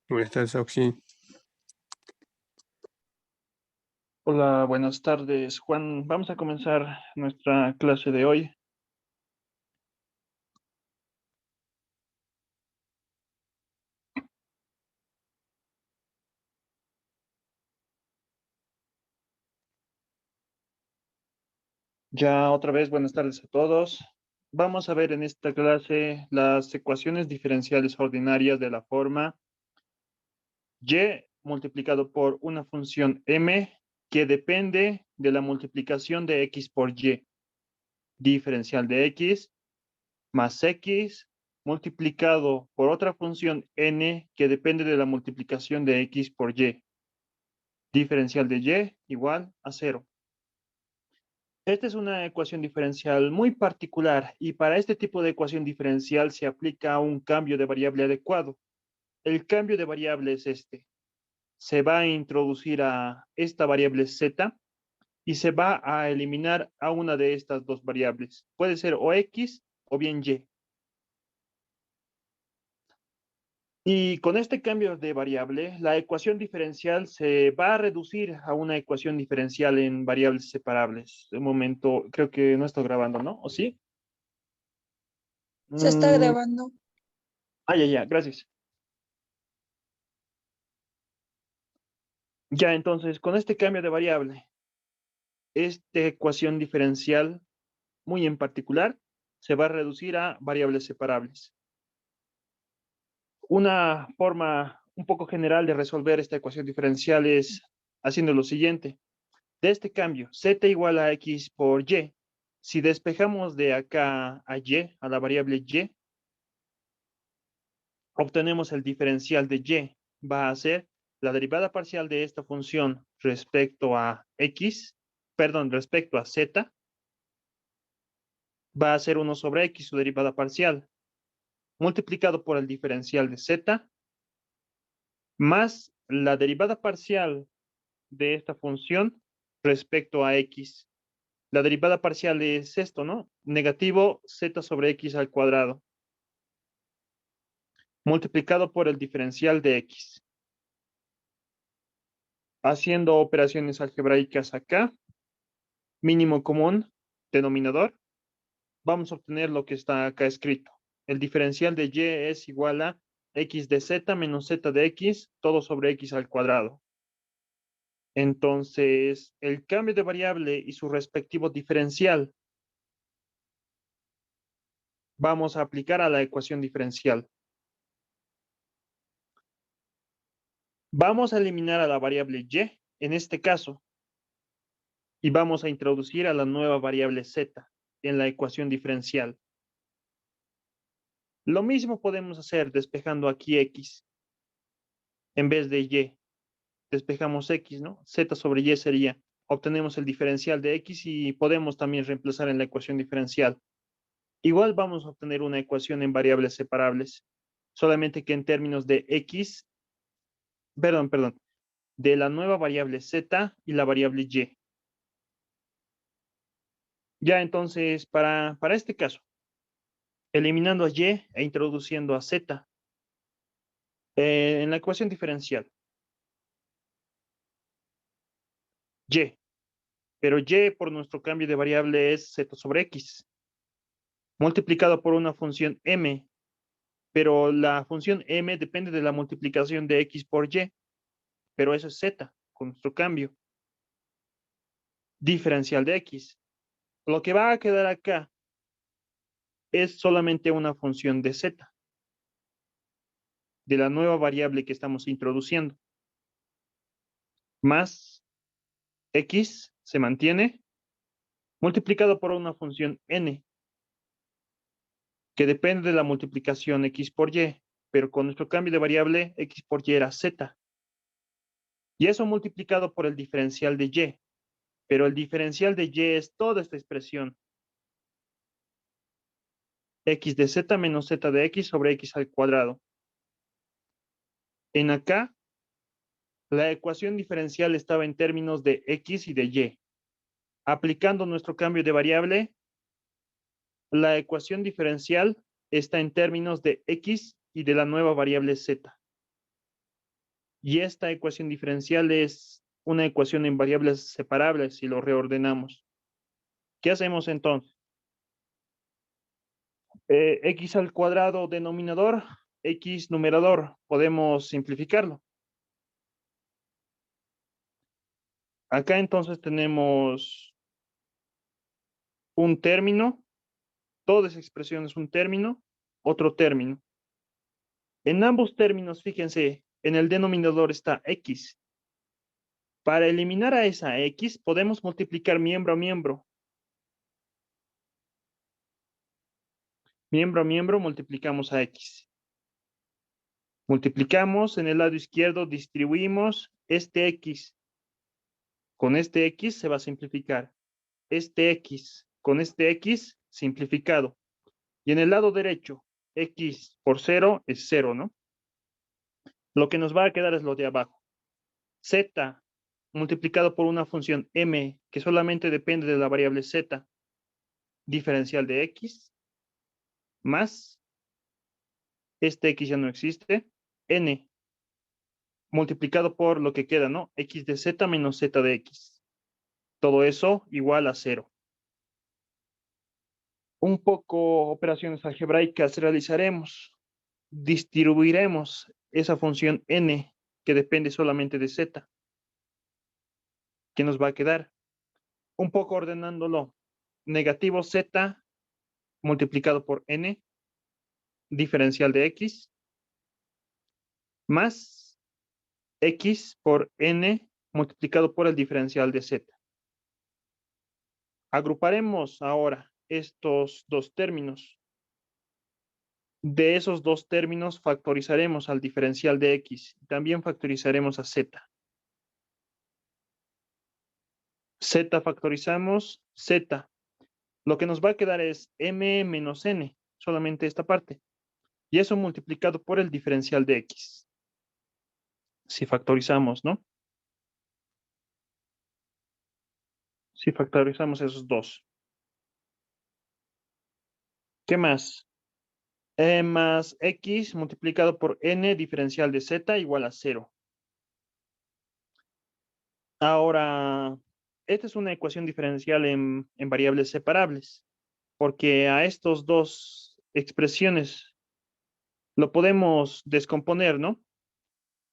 Buenas tardes, Oxy. Hola, buenas tardes, Juan. Vamos a comenzar nuestra clase de hoy. Ya otra vez, buenas tardes a todos. Vamos a ver en esta clase las ecuaciones diferenciales ordinarias de la forma y multiplicado por una función m que depende de la multiplicación de x por y. Diferencial de x más x multiplicado por otra función n que depende de la multiplicación de x por y. Diferencial de y igual a 0. Esta es una ecuación diferencial muy particular y para este tipo de ecuación diferencial se aplica un cambio de variable adecuado. El cambio de variable es este. Se va a introducir a esta variable z y se va a eliminar a una de estas dos variables. Puede ser o x o bien y. Y con este cambio de variable, la ecuación diferencial se va a reducir a una ecuación diferencial en variables separables. De momento, creo que no estoy grabando, ¿no? ¿O sí? Se está Mm, grabando. ya, gracias. Ya, entonces, con este cambio de variable, esta ecuación diferencial, muy en particular, se va a reducir a variables separables. Una forma un poco general de resolver esta ecuación diferencial es haciendo lo siguiente. De este cambio, z igual a x por y, si despejamos de acá a y, a la variable y, obtenemos el diferencial de y. Va a ser la derivada parcial de esta función respecto a x, perdón, respecto a z, va a ser 1 sobre x, su derivada parcial, multiplicado por el diferencial de z, más la derivada parcial de esta función respecto a x. La derivada parcial es esto, ¿no? Negativo z sobre x al cuadrado, multiplicado por el diferencial de x. Haciendo operaciones algebraicas acá, mínimo común, denominador, vamos a obtener lo que está acá escrito. El diferencial de y es igual a x de z menos z de x, todo sobre x al cuadrado. Entonces, el cambio de variable y su respectivo diferencial vamos a aplicar a la ecuación diferencial. Vamos a eliminar a la variable y, en este caso, y vamos a introducir a la nueva variable z en la ecuación diferencial. Lo mismo podemos hacer despejando aquí x en vez de y. Despejamos x, ¿no? Z sobre y sería, obtenemos el diferencial de x y podemos también reemplazar en la ecuación diferencial. Igual vamos a obtener una ecuación en variables separables, solamente que en términos de x, perdón, de la nueva variable z y la variable y. Ya entonces, para este caso, eliminando a y e introduciendo a z en la ecuación diferencial, y, pero y por nuestro cambio de variable es z sobre x, multiplicado por una función m, pero la función m depende de la multiplicación de x por y, pero eso es z, con nuestro cambio. Diferencial de x. Lo que va a quedar acá es solamente una función de z, de la nueva variable que estamos introduciendo, más x se mantiene, multiplicado por una función n, que depende de la multiplicación x por y, pero con nuestro cambio de variable, x por y era z. Y eso multiplicado por el diferencial de y, pero el diferencial de y es toda esta expresión. X de z menos z de x sobre x al cuadrado. En acá, la ecuación diferencial estaba en términos de x y de y. Aplicando nuestro cambio de variable, la ecuación diferencial está en términos de x y de la nueva variable z. Y esta ecuación diferencial es una ecuación en variables separables si lo reordenamos. ¿Qué hacemos entonces? X al cuadrado denominador, X numerador. Podemos simplificarlo. Acá entonces tenemos un término, toda esa expresión es un término, otro término. En ambos términos, fíjense, en el denominador está X. Para eliminar a esa X, podemos multiplicar miembro a miembro. Miembro a miembro, multiplicamos a X. Multiplicamos, en el lado izquierdo distribuimos este X. Con este X se va a simplificar. Este X con este X simplificado. Y en el lado derecho, X por 0 es 0, ¿no? Lo que nos va a quedar es lo de abajo. Z multiplicado por una función M que solamente depende de la variable Z, diferencial de X, más, este X ya no existe, N multiplicado por lo que queda, ¿no? X de Z menos Z de X. Todo eso igual a 0. Un poco operaciones algebraicas realizaremos. Distribuiremos esa función N que depende solamente de Z. ¿Qué nos va a quedar? Un poco ordenándolo. Negativo Z multiplicado por N, diferencial de X, más X por N multiplicado por el diferencial de Z. Agruparemos ahora estos dos términos. De esos dos términos factorizaremos al diferencial de X. También factorizaremos a Z. Z factorizamos Z. Lo que nos va a quedar es M menos N, solamente esta parte. Y eso multiplicado por el diferencial de X. Si factorizamos, ¿no? Si factorizamos esos dos. ¿Qué más? Más X multiplicado por N diferencial de Z igual a 0. Ahora, esta es una ecuación diferencial en variables separables, porque a estos dos expresiones lo podemos descomponer, ¿no?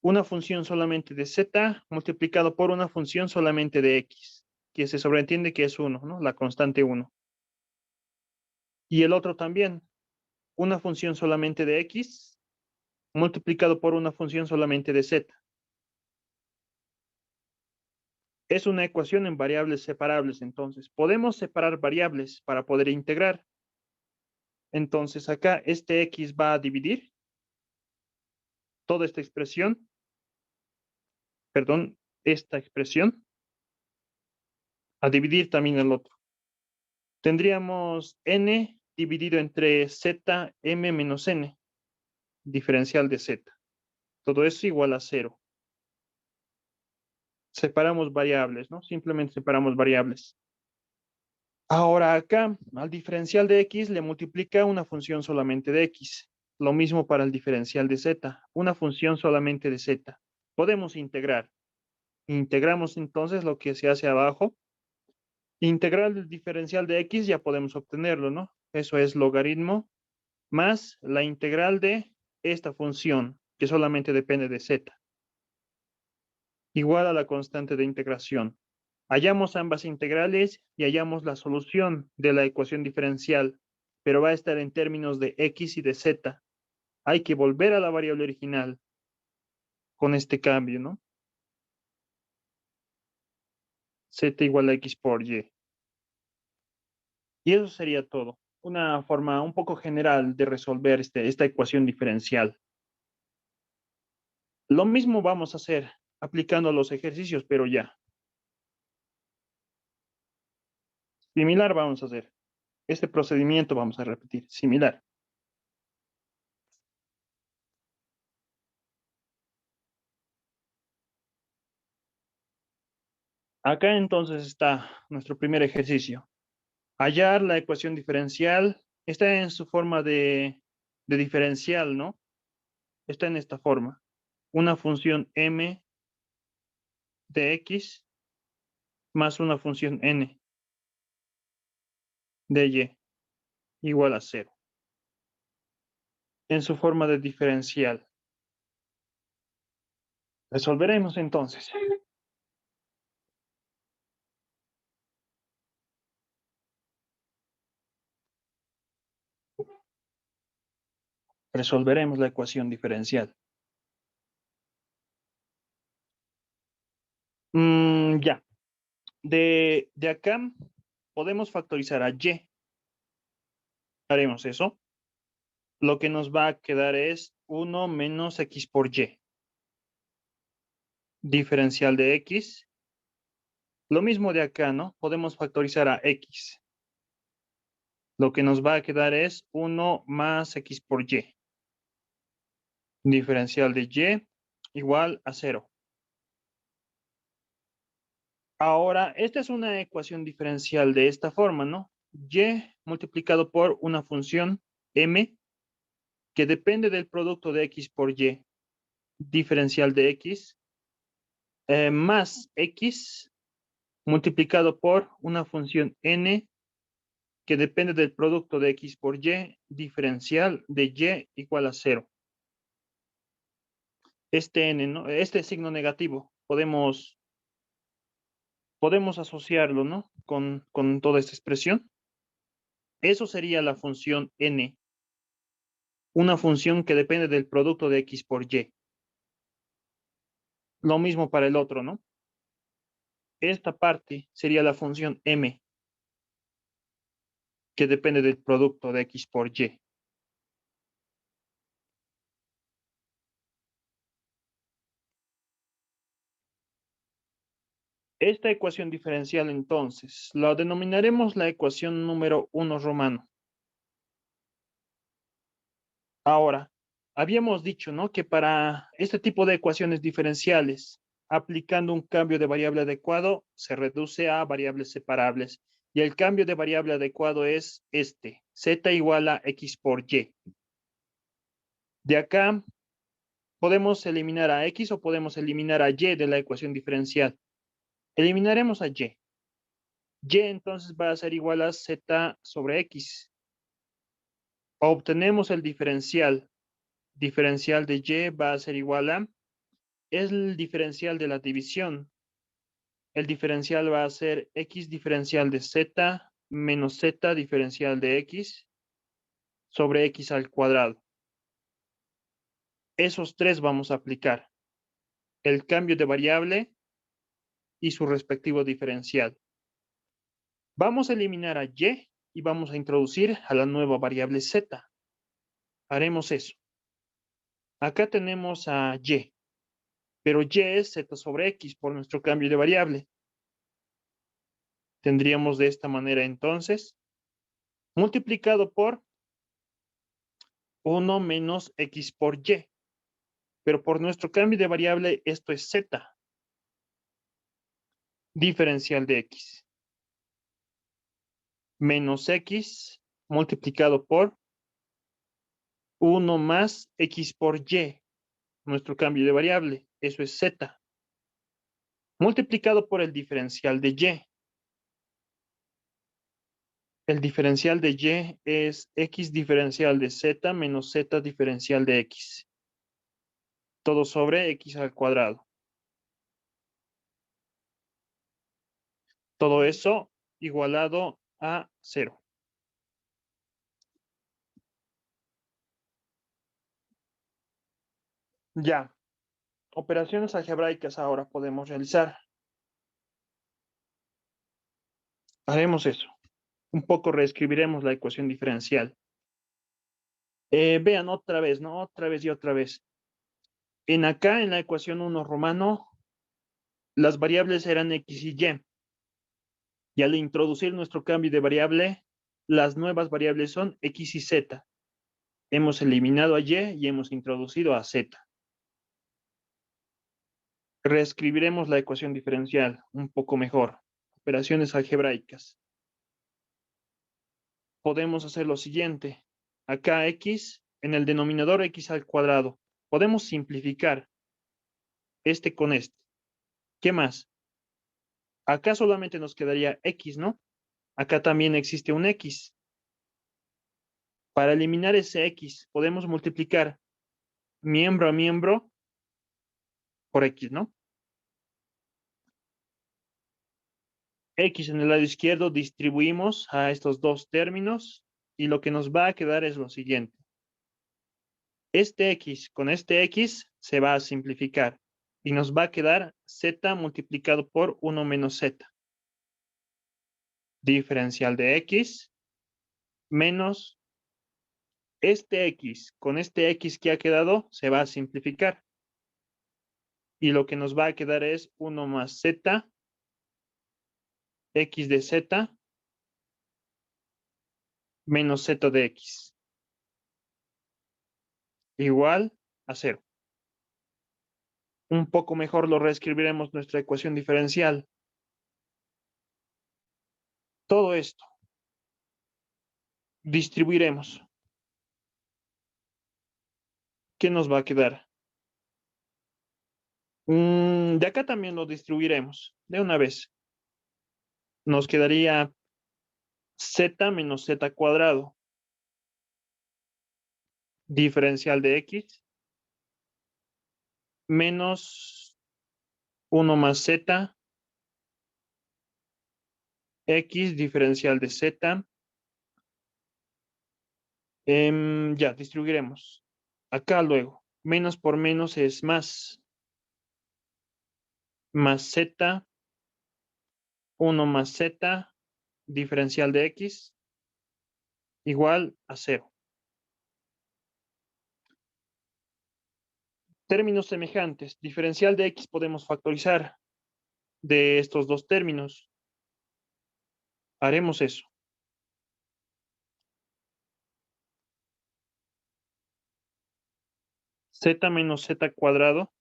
Una función solamente de Z multiplicado por una función solamente de X, que se sobreentiende que es 1, ¿no? La constante 1. Y el otro también, una función solamente de X multiplicado por una función solamente de Z. Es una ecuación en variables separables, entonces. Podemos separar variables para poder integrar. Entonces acá este X va a dividir toda esta expresión, perdón, esta expresión, a dividir también el otro. Tendríamos N dividido entre Z, M menos N, diferencial de Z. Todo eso igual a 0. Separamos variables, ¿no? Simplemente separamos variables. Ahora acá, al diferencial de X le multiplica una función solamente de X. Lo mismo para el diferencial de Z, una función solamente de Z. Podemos integrar. Integramos entonces lo que se hace abajo. Integral del diferencial de X ya podemos obtenerlo, ¿no? Eso es logaritmo más la integral de esta función, que solamente depende de Z, igual a la constante de integración. Hallamos ambas integrales y hallamos la solución de la ecuación diferencial, pero va a estar en términos de X y de Z. Hay que volver a la variable original con este cambio, ¿no? Z igual a X por Y. Y eso sería todo. Una forma un poco general de resolver esta ecuación diferencial. Lo mismo vamos a hacer aplicando los ejercicios, pero ya. Similar vamos a hacer. Este procedimiento vamos a repetir, similar. Acá entonces está nuestro primer ejercicio. Hallar la ecuación diferencial. Está en su forma de diferencial, ¿no? Está en esta forma. una función m de x más una función n de y igual a 0 en su forma de diferencial. Resolveremos entonces. Resolveremos la ecuación diferencial. Ya. De acá podemos factorizar a y. Haremos eso. Lo que nos va a quedar es 1 menos x por y. Diferencial de x. Lo mismo de acá, ¿no? Podemos factorizar a x. Lo que nos va a quedar es 1 más x por y. Diferencial de y igual a 0. Ahora, esta es una ecuación diferencial de esta forma, ¿no? Y multiplicado por una función m que depende del producto de x por y, diferencial de x, más x multiplicado por una función n que depende del producto de x por y, diferencial de y igual a 0. Este n, ¿no? Este signo negativo, podemos asociarlo, ¿no? Con toda esta expresión. Eso sería la función n, una función que depende del producto de x por y. Lo mismo para el otro, ¿no? Esta parte sería la función m, que depende del producto de x por y. Esta ecuación diferencial, entonces, la denominaremos la ecuación número 1 romano. Ahora, habíamos dicho, ¿no? Que para este tipo de ecuaciones diferenciales, aplicando un cambio de variable adecuado, se reduce a variables separables. Y el cambio de variable adecuado es este, z igual a x por y. De acá, podemos eliminar a x o podemos eliminar a y de la ecuación diferencial. Eliminaremos a y. Y entonces va a ser igual a z sobre x. Obtenemos el diferencial. Diferencial de y va a ser igual a, es el diferencial de la división. El diferencial va a ser x diferencial de z menos z diferencial de x sobre x al cuadrado. Esos tres vamos a aplicar. El cambio de variable y su respectivo diferencial. Vamos a eliminar a y vamos a introducir a la nueva variable z. Haremos eso. Acá tenemos a y, pero y es z sobre x por nuestro cambio de variable. Tendríamos de esta manera entonces, multiplicado por 1 menos x por y. Pero por nuestro cambio de variable, esto es z. Diferencial de x. Menos x multiplicado por 1 más x por y. Nuestro cambio de variable, eso es z. Multiplicado por el diferencial de y. El diferencial de y es x diferencial de z menos z diferencial de x. Todo sobre x al cuadrado. Todo eso igualado a 0. Ya. Operaciones algebraicas ahora podemos realizar. Haremos eso. Un poco reescribiremos la ecuación diferencial. Vean otra vez, ¿no? Otra vez y otra vez. Acá, en la ecuación 1 romano, las variables eran x y y. Y al introducir nuestro cambio de variable, las nuevas variables son x y z. Hemos eliminado a y hemos introducido a z. Reescribiremos la ecuación diferencial un poco mejor. Operaciones algebraicas. Podemos hacer lo siguiente. Acá x, en el denominador x al cuadrado. Podemos simplificar. este con este. ¿Qué más? Acá solamente nos quedaría X, ¿no? Acá también existe un X. Para eliminar ese X, podemos multiplicar miembro a miembro por X, ¿no? X en el lado izquierdo distribuimos a estos dos términos y lo que nos va a quedar es lo siguiente. Este X con este X se va a simplificar y nos va a quedar Z multiplicado por 1 menos Z. Diferencial de X menos este X con este X que ha quedado se va a simplificar. Y lo que nos va a quedar es 1 más Z, X de Z, menos Z de X. Igual a 0. Un poco mejor lo reescribiremos nuestra ecuación diferencial. Todo esto distribuiremos. ¿Qué nos va a quedar? De acá también lo distribuiremos de una vez. Nos quedaría Z menos Z cuadrado. Diferencial de X menos 1 más Z, X diferencial de Z. Ya, distribuiremos. Acá luego, menos por menos es más. Más Z, 1 más Z, diferencial de X, igual a 0. Términos semejantes. Diferencial de X podemos factorizar de estos dos términos. Haremos eso. Z menos Z cuadrado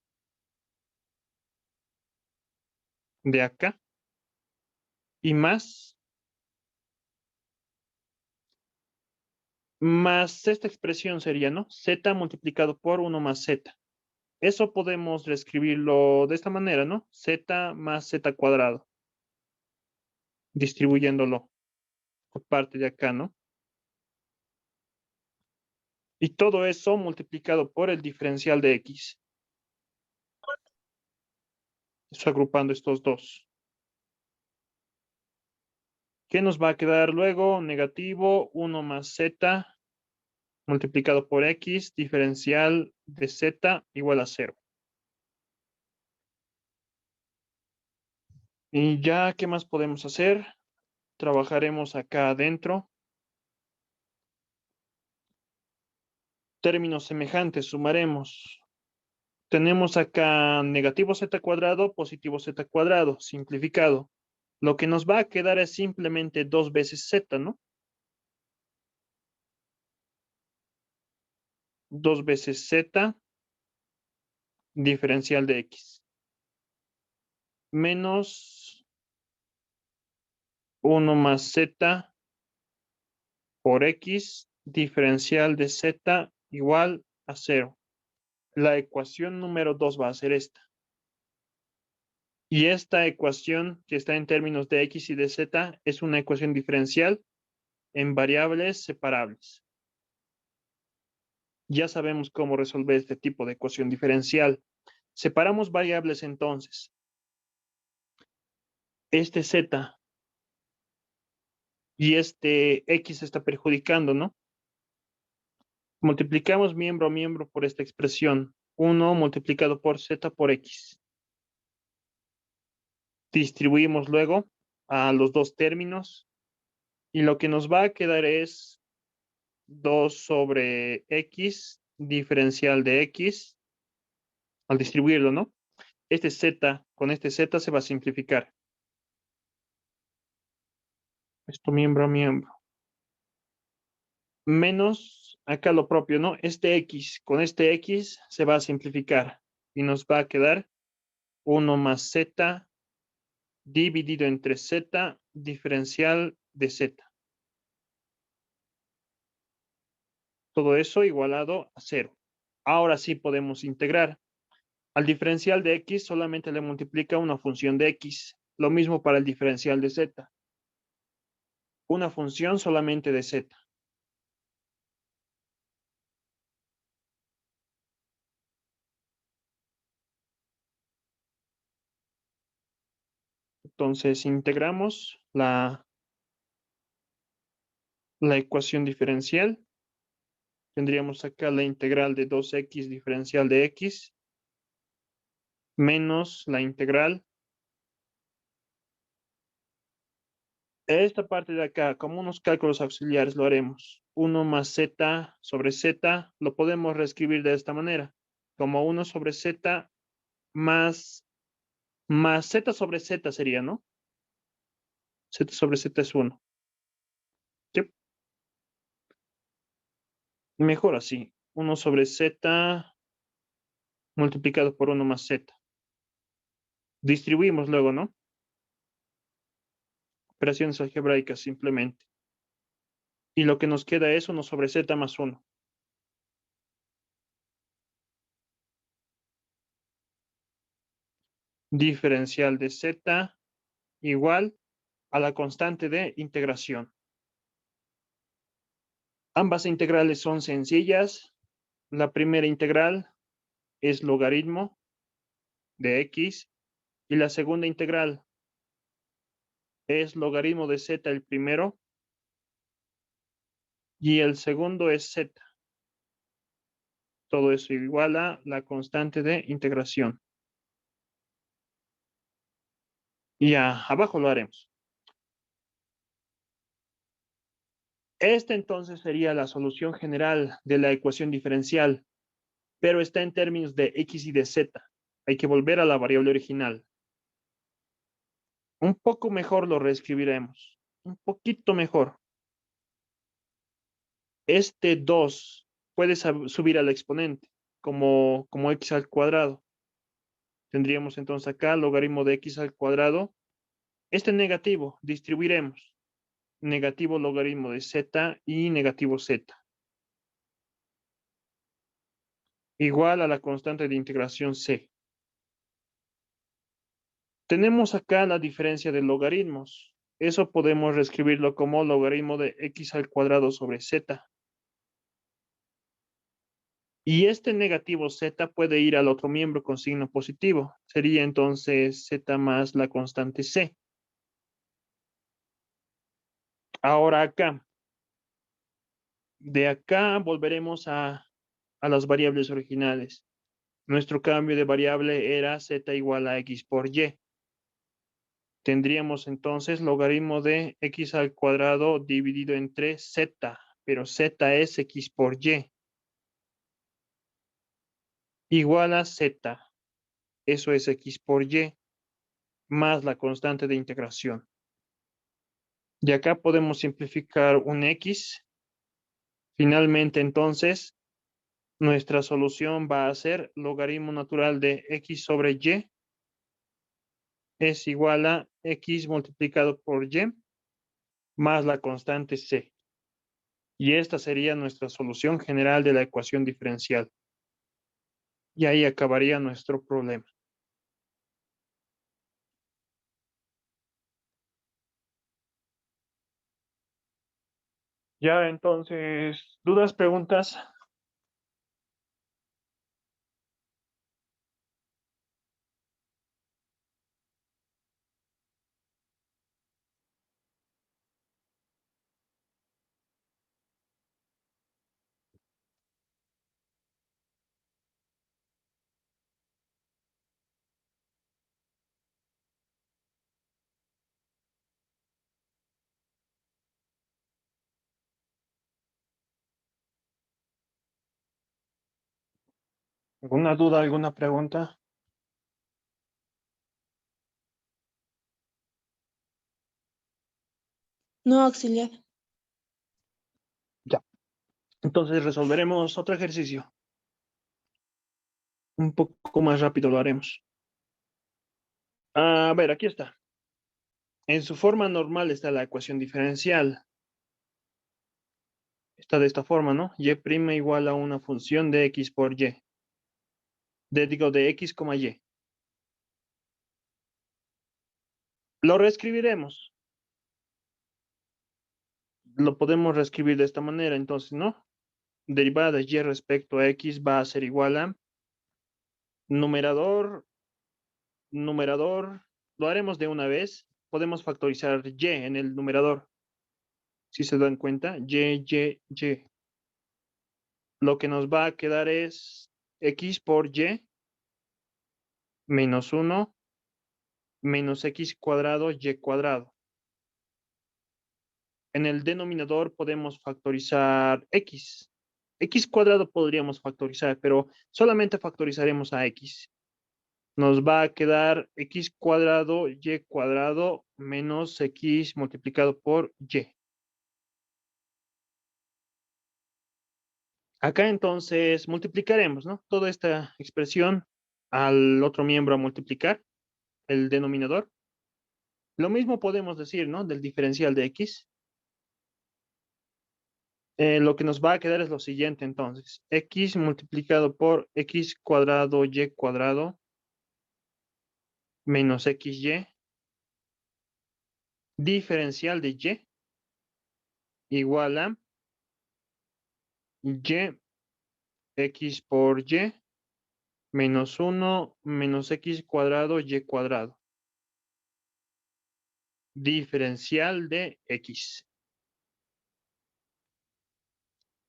de acá y más esta expresión sería, ¿no? Z multiplicado por 1 más Z. Eso podemos reescribirlo de esta manera, ¿no? Z más Z cuadrado. Distribuyéndolo por parte de acá, ¿no? Y todo eso multiplicado por el diferencial de X. Eso agrupando estos dos. ¿Qué nos va a quedar luego? Negativo 1 más Z multiplicado por X, diferencial de Z igual a 0. Y ya, ¿qué más podemos hacer? Trabajaremos acá adentro. Términos semejantes, sumaremos. Tenemos acá negativo Z cuadrado, positivo Z cuadrado, simplificado. Lo que nos va a quedar es simplemente 2 veces Z, ¿no? 2 veces Z, diferencial de X. Menos 1 más Z por X, diferencial de Z igual a 0. La ecuación número 2 va a ser esta. Y esta ecuación que está en términos de X y de Z es una ecuación diferencial en variables separables. Ya sabemos cómo resolver este tipo de ecuación diferencial. Separamos variables entonces. Este Z y este X está perjudicando, ¿no? Multiplicamos miembro a miembro por esta expresión. 1 multiplicado por Z por X. Distribuimos luego a los dos términos y lo que nos va a quedar es 2 sobre X, diferencial de X, al distribuirlo, ¿no? Este Z con este Z se va a simplificar. Esto miembro a miembro. Menos, acá lo propio, ¿no? Este X con este X se va a simplificar y nos va a quedar 1 más Z dividido entre Z, diferencial de Z. Todo eso igualado a 0. Ahora sí podemos integrar. Al diferencial de x solamente le multiplica una función de x. Lo mismo para el diferencial de z. Una función solamente de z. Entonces integramos la ecuación diferencial. Tendríamos acá la integral de 2x diferencial de x menos la integral. Esta parte de acá, como unos cálculos auxiliares, lo haremos. 1 más z sobre z, lo podemos reescribir de esta manera. Como 1 sobre z más z sobre z sería, ¿no? Z sobre z es 1. ¿Sí? Mejor así. 1 sobre z multiplicado por 1 más z. Distribuimos luego, ¿no? Operaciones algebraicas simplemente. Y lo que nos queda es 1 sobre z más 1. Diferencial de z igual a la constante de integración. Ambas integrales son sencillas. La primera integral es logaritmo de x y la segunda integral es logaritmo de z el primero y el segundo es z. Todo eso igual a la constante de integración. Y abajo lo haremos. Esta entonces sería la solución general de la ecuación diferencial, pero está en términos de x y de z. Hay que volver a la variable original. Un poco mejor lo reescribiremos. Un poquito mejor. Este 2 puede subir al exponente como x al cuadrado. Tendríamos entonces acá logaritmo de x al cuadrado. Este negativo, distribuiremos. Negativo logaritmo de z y negativo z. Igual a la constante de integración c. Tenemos acá la diferencia de logaritmos. Eso podemos reescribirlo como logaritmo de x al cuadrado sobre z. Y este negativo z puede ir al otro miembro con signo positivo. Sería entonces z más la constante c. Ahora acá. De acá volveremos a las variables originales. Nuestro cambio de variable era z igual a x por y. Tendríamos entonces logaritmo de x al cuadrado dividido entre z, pero z es x por y. Igual a z, eso es x por y, más la constante de integración. Y acá podemos simplificar un x. Finalmente, entonces, nuestra solución va a ser logaritmo natural de x sobre y es igual a x multiplicado por y más la constante c. Y esta sería nuestra solución general de la ecuación diferencial. Y ahí acabaría nuestro problema. Ya, entonces, ¿dudas, preguntas? ¿Alguna duda, alguna pregunta? No, auxiliar. Ya. Entonces resolveremos otro ejercicio. Un poco más rápido lo haremos. A ver, aquí está. En su forma normal está la ecuación diferencial. Está de esta forma, ¿no? Y' igual a una función de x por y. de X, Y. Lo reescribiremos. Lo podemos reescribir de esta manera, entonces, ¿no? Derivada de Y respecto a X va a ser igual a numerador, numerador, lo haremos de una vez. Podemos factorizar Y en el numerador. Si se dan cuenta, Y. Lo que nos va a quedar es X por Y menos 1 menos X cuadrado Y cuadrado. En el denominador podemos factorizar X. X cuadrado podríamos factorizar, pero solamente factorizaremos a X. Nos va a quedar X cuadrado Y cuadrado menos X multiplicado por Y. Acá entonces multiplicaremos, ¿no? Toda esta expresión al otro miembro a multiplicar, el denominador. Lo mismo podemos decir, ¿no? Del diferencial de X. Lo que nos va a quedar es lo siguiente, entonces. X multiplicado por X cuadrado Y cuadrado menos XY. Diferencial de Y igual a Y X por Y menos 1 menos X cuadrado Y cuadrado. Diferencial de X.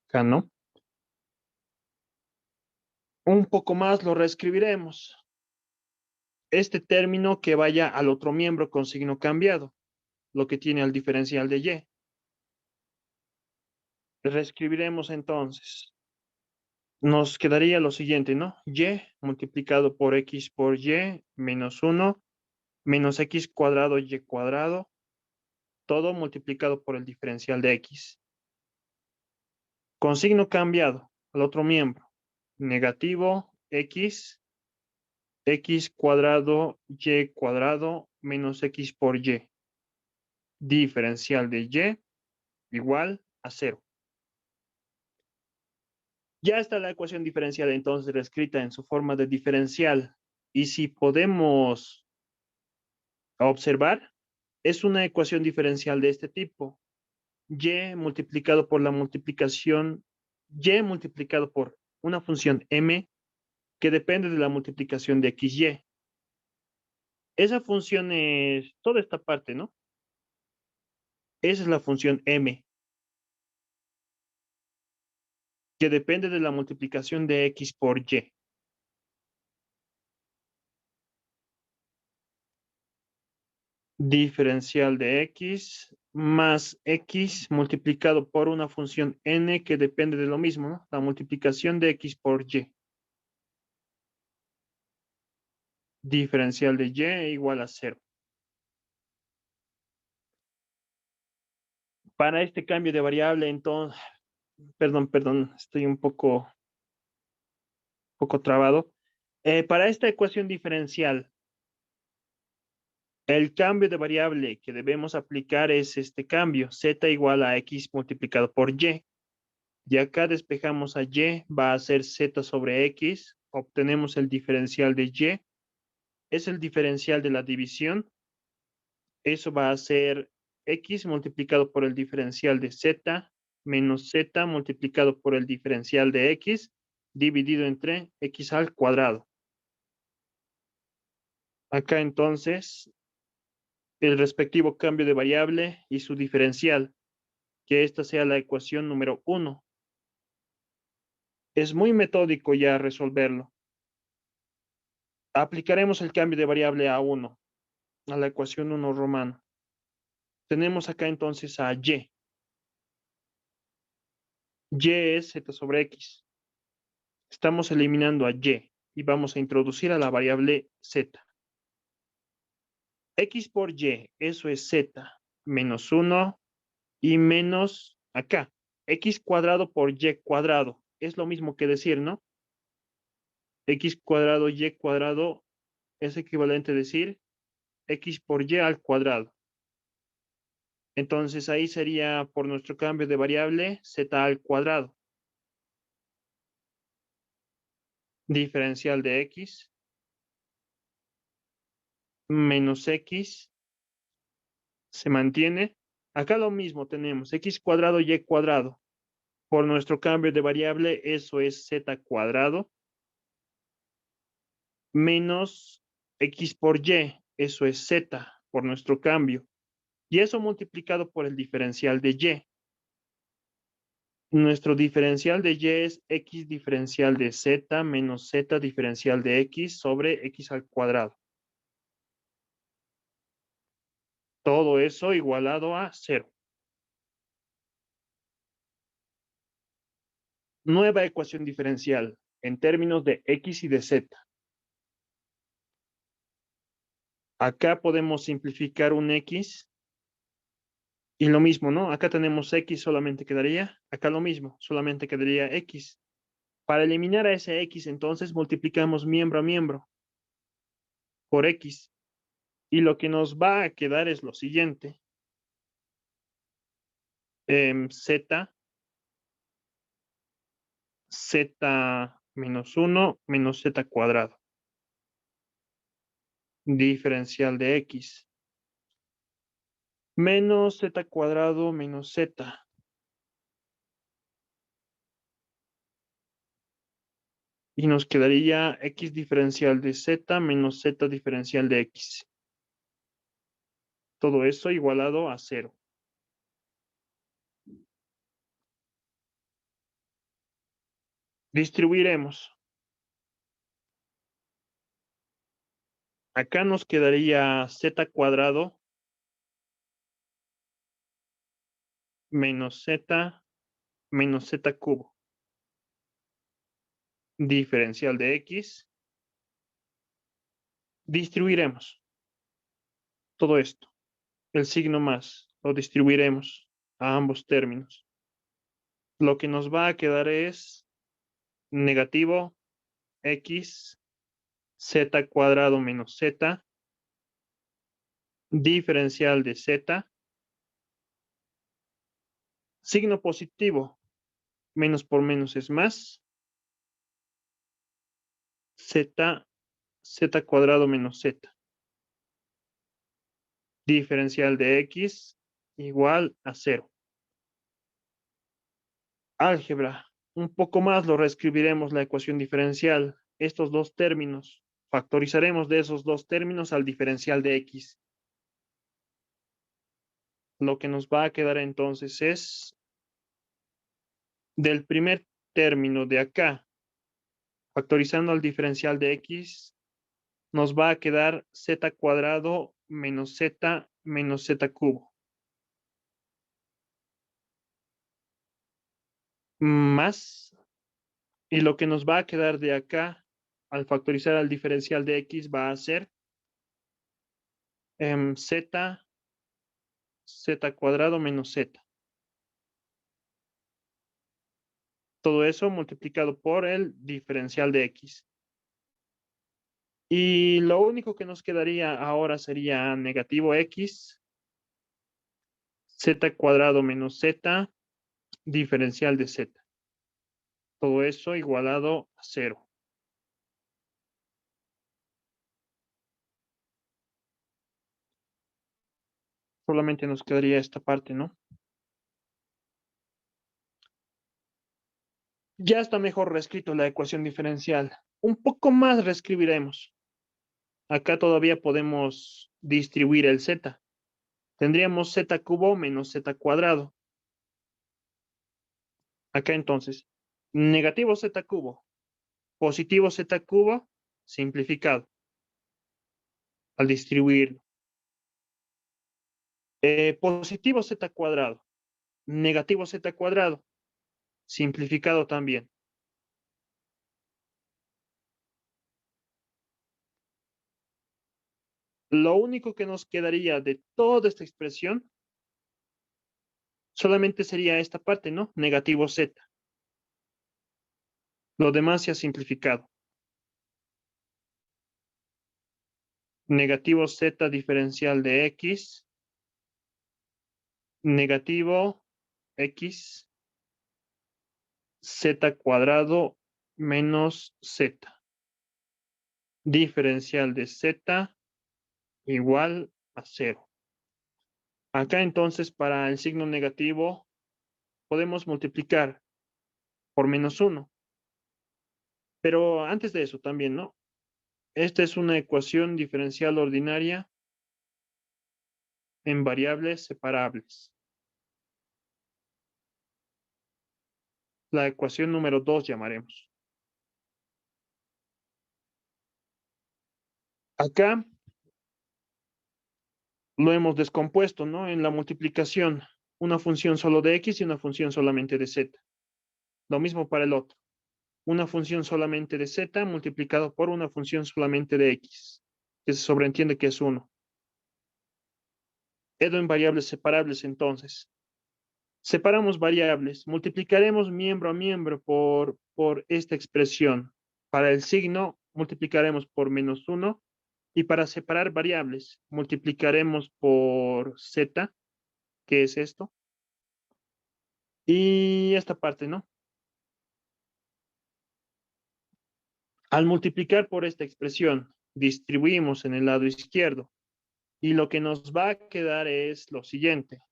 Acá, ¿no? Un poco más lo reescribiremos. Este término que vaya al otro miembro con signo cambiado, lo que tiene al diferencial de Y. Reescribiremos entonces. Nos quedaría lo siguiente, ¿no? Y multiplicado por X por Y menos 1 menos X cuadrado Y cuadrado, todo multiplicado por el diferencial de X. Con signo cambiado al otro miembro. Negativo X cuadrado Y cuadrado menos X por Y. Diferencial de Y igual a 0. Ya está la ecuación diferencial entonces reescrita en su forma de diferencial. Y si podemos observar, es una ecuación diferencial de este tipo. Y multiplicado por la multiplicación, Y multiplicado por una función M que depende de la multiplicación de XY. Esa función es toda esta parte, ¿no? Esa es la función M, que depende de la multiplicación de X por Y. Diferencial de X más X multiplicado por una función N que depende de lo mismo, ¿no? La multiplicación de X por Y. Diferencial de Y igual a 0. Para este cambio de variable, entonces, perdón, estoy un poco trabado. Para esta ecuación diferencial, el cambio de variable que debemos aplicar es este cambio, z igual a x multiplicado por y. Y acá despejamos a y, va a ser z sobre x, obtenemos el diferencial de y, es el diferencial de la división, eso va a ser x multiplicado por el diferencial de z, menos z multiplicado por el diferencial de x, dividido entre x al cuadrado. Acá entonces, el respectivo cambio de variable y su diferencial, que esta sea la ecuación número 1. Es muy metódico ya resolverlo. Aplicaremos el cambio de variable a 1, a la ecuación 1 romana. Tenemos acá entonces a y. Y es z sobre x. Estamos eliminando a y vamos a introducir a la variable z. X por y, eso es z, menos 1 y menos acá. X cuadrado por y cuadrado. Es lo mismo que decir, ¿no? X cuadrado y cuadrado es equivalente a decir x por y al cuadrado. Entonces ahí sería por nuestro cambio de variable z al cuadrado. diferencial de x, menos x, se mantiene. Acá lo mismo tenemos, x cuadrado, y cuadrado. Por nuestro cambio de variable, eso es z cuadrado, menos x por y, eso es z, por nuestro cambio. Y eso multiplicado por el diferencial de y. Nuestro diferencial de y es x diferencial de z menos z diferencial de x sobre x al cuadrado. Todo eso igualado a 0. Nueva ecuación diferencial en términos de x y de z. Acá podemos simplificar un x y lo mismo, ¿no? Acá tenemos x, solamente quedaría, acá lo mismo, solamente quedaría x. Para eliminar a ese x, entonces multiplicamos miembro a miembro por x. Y lo que nos va a quedar es lo siguiente. Z menos 1 menos z cuadrado. Diferencial de x. Menos z cuadrado menos z. Y nos quedaría x diferencial de z menos z diferencial de x. Todo eso igualado a 0. Distribuiremos. Acá nos quedaría z cuadrado menos z menos z cubo. Diferencial de x. Distribuiremos todo esto. El signo más lo distribuiremos a ambos términos. Lo que nos va a quedar es negativo x z cuadrado menos z diferencial de z, signo positivo, menos por menos es más, z cuadrado menos z, diferencial de x igual a 0. Álgebra, un poco más lo reescribiremos la ecuación diferencial, estos dos términos, factorizaremos de esos dos términos al diferencial de x. Lo que nos va a quedar entonces es del primer término de acá, factorizando al diferencial de x, nos va a quedar z cuadrado menos z cubo. Más, y lo que nos va a quedar de acá, al factorizar al diferencial de x, va a ser z cuadrado menos z. Todo eso multiplicado por el diferencial de x. Y lo único que nos quedaría ahora sería negativo x, z cuadrado menos z, diferencial de z. Todo eso igualado a 0. Solamente nos quedaría esta parte, ¿no? Ya está mejor reescrito la ecuación diferencial. Un poco más reescribiremos. Acá todavía podemos distribuir el z. Tendríamos z cubo menos z cuadrado. Acá entonces, negativo z cubo, positivo z cubo, simplificado al distribuirlo. Positivo z cuadrado, negativo z cuadrado, simplificado también. Lo único que nos quedaría de toda esta expresión solamente sería esta parte, ¿no? Negativo z. Lo demás se ha simplificado. Negativo z diferencial de x, negativo x, z cuadrado menos z. diferencial de z igual a 0. Acá entonces para el signo negativo podemos multiplicar por -1. Pero antes de eso también, ¿no? Esta es una ecuación diferencial ordinaria en variables separables. La ecuación número 2 llamaremos. Acá lo hemos descompuesto, ¿no? En la multiplicación, una función solo de x y una función solamente de z. Lo mismo para el otro. Una función solamente de z multiplicado por una función solamente de x, que se sobreentiende que es 1. Esto en variables separables entonces. Separamos variables, multiplicaremos miembro a miembro por esta expresión. Para el signo, multiplicaremos por -1 y para separar variables, multiplicaremos por z, que es esto, y esta parte, ¿no? Al multiplicar por esta expresión, distribuimos en el lado izquierdo y lo que nos va a quedar es lo siguiente.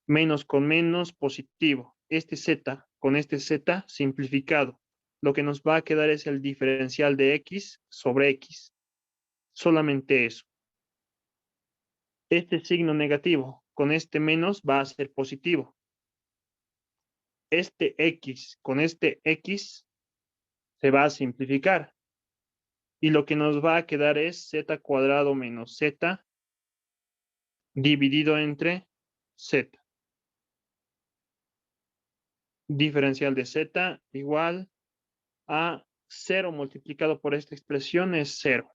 Menos con menos positivo. Este z con este z simplificado. Lo que nos va a quedar es el diferencial de x sobre x. Solamente eso. Este signo negativo con este menos va a ser positivo. Este x con este x se va a simplificar. Y lo que nos va a quedar es z cuadrado menos z dividido entre z. Diferencial de z igual a 0 multiplicado por esta expresión es 0.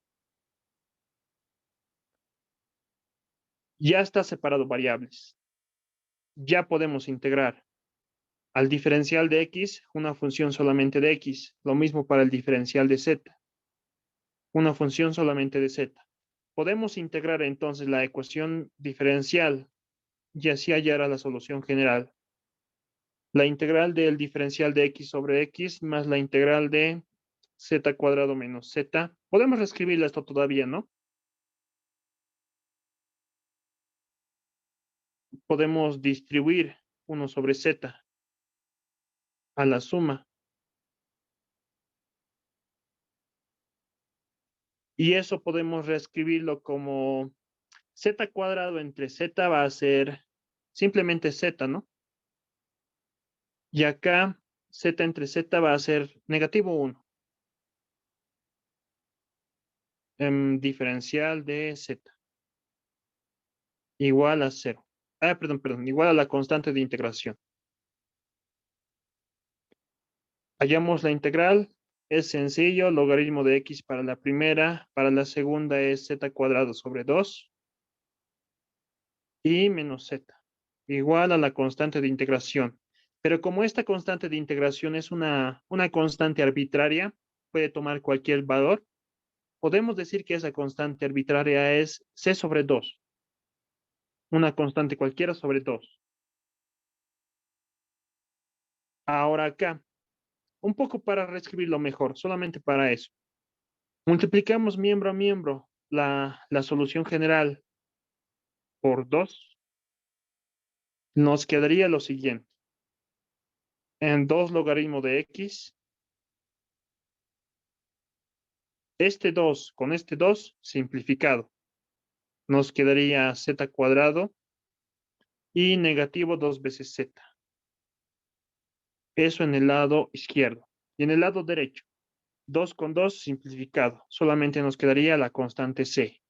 Ya está separado variables. Ya podemos integrar al diferencial de x una función solamente de x. Lo mismo para el diferencial de z. Una función solamente de z. Podemos integrar entonces la ecuación diferencial y así hallar la solución general. La integral del diferencial de x sobre x más la integral de z cuadrado menos z. Podemos reescribirla esto todavía, ¿no? Podemos distribuir 1 sobre z a la suma. Y eso podemos reescribirlo como z cuadrado entre z va a ser simplemente z, ¿no? Y acá z entre z va a ser -1. Diferencial de z igual a 0. Perdón, igual a la constante de integración. Hallamos la integral. Es sencillo, logaritmo de x para la primera, para la segunda es z cuadrado sobre 2 y menos z, igual a la constante de integración. Pero como esta constante de integración es una constante arbitraria, puede tomar cualquier valor, podemos decir que esa constante arbitraria es c sobre 2, una constante cualquiera sobre 2. Ahora acá, un poco para reescribirlo mejor, solamente para eso. Multiplicamos miembro a miembro la solución general por 2. Nos quedaría lo siguiente. En 2 logaritmo de x, este 2 con este 2 simplificado. Nos quedaría z cuadrado y negativo 2 veces z. Eso en el lado izquierdo. Y en el lado derecho, 2 con 2 simplificado. Solamente nos quedaría la constante c.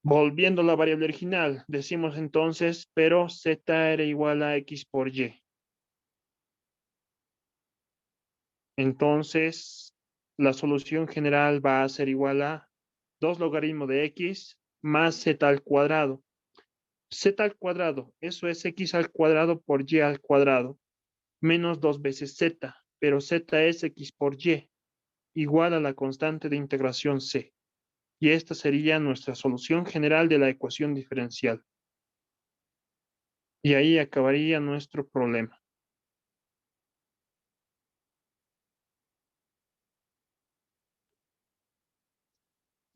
Volviendo a la variable original, decimos entonces, pero z era igual a x por y. Entonces, la solución general va a ser igual a 2 logaritmo de x más z al cuadrado. Z al cuadrado, eso es x al cuadrado por y al cuadrado, menos 2 veces z, pero z es x por y, igual a la constante de integración c. Y esta sería nuestra solución general de la ecuación diferencial. Y ahí acabaría nuestro problema.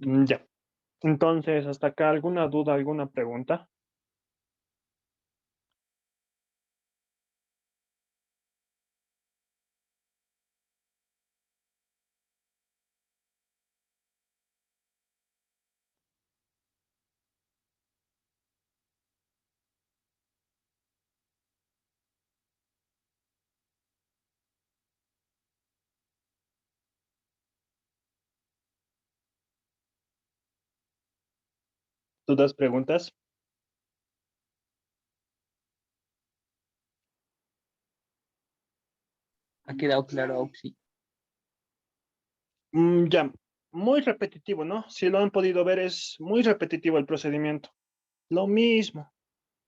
Ya. Entonces, hasta acá, ¿alguna duda, alguna pregunta? ¿Dudas, preguntas? Ha quedado claro, Auxi. Ya. Muy repetitivo, ¿no? Si lo han podido ver, es muy repetitivo el procedimiento. Lo mismo.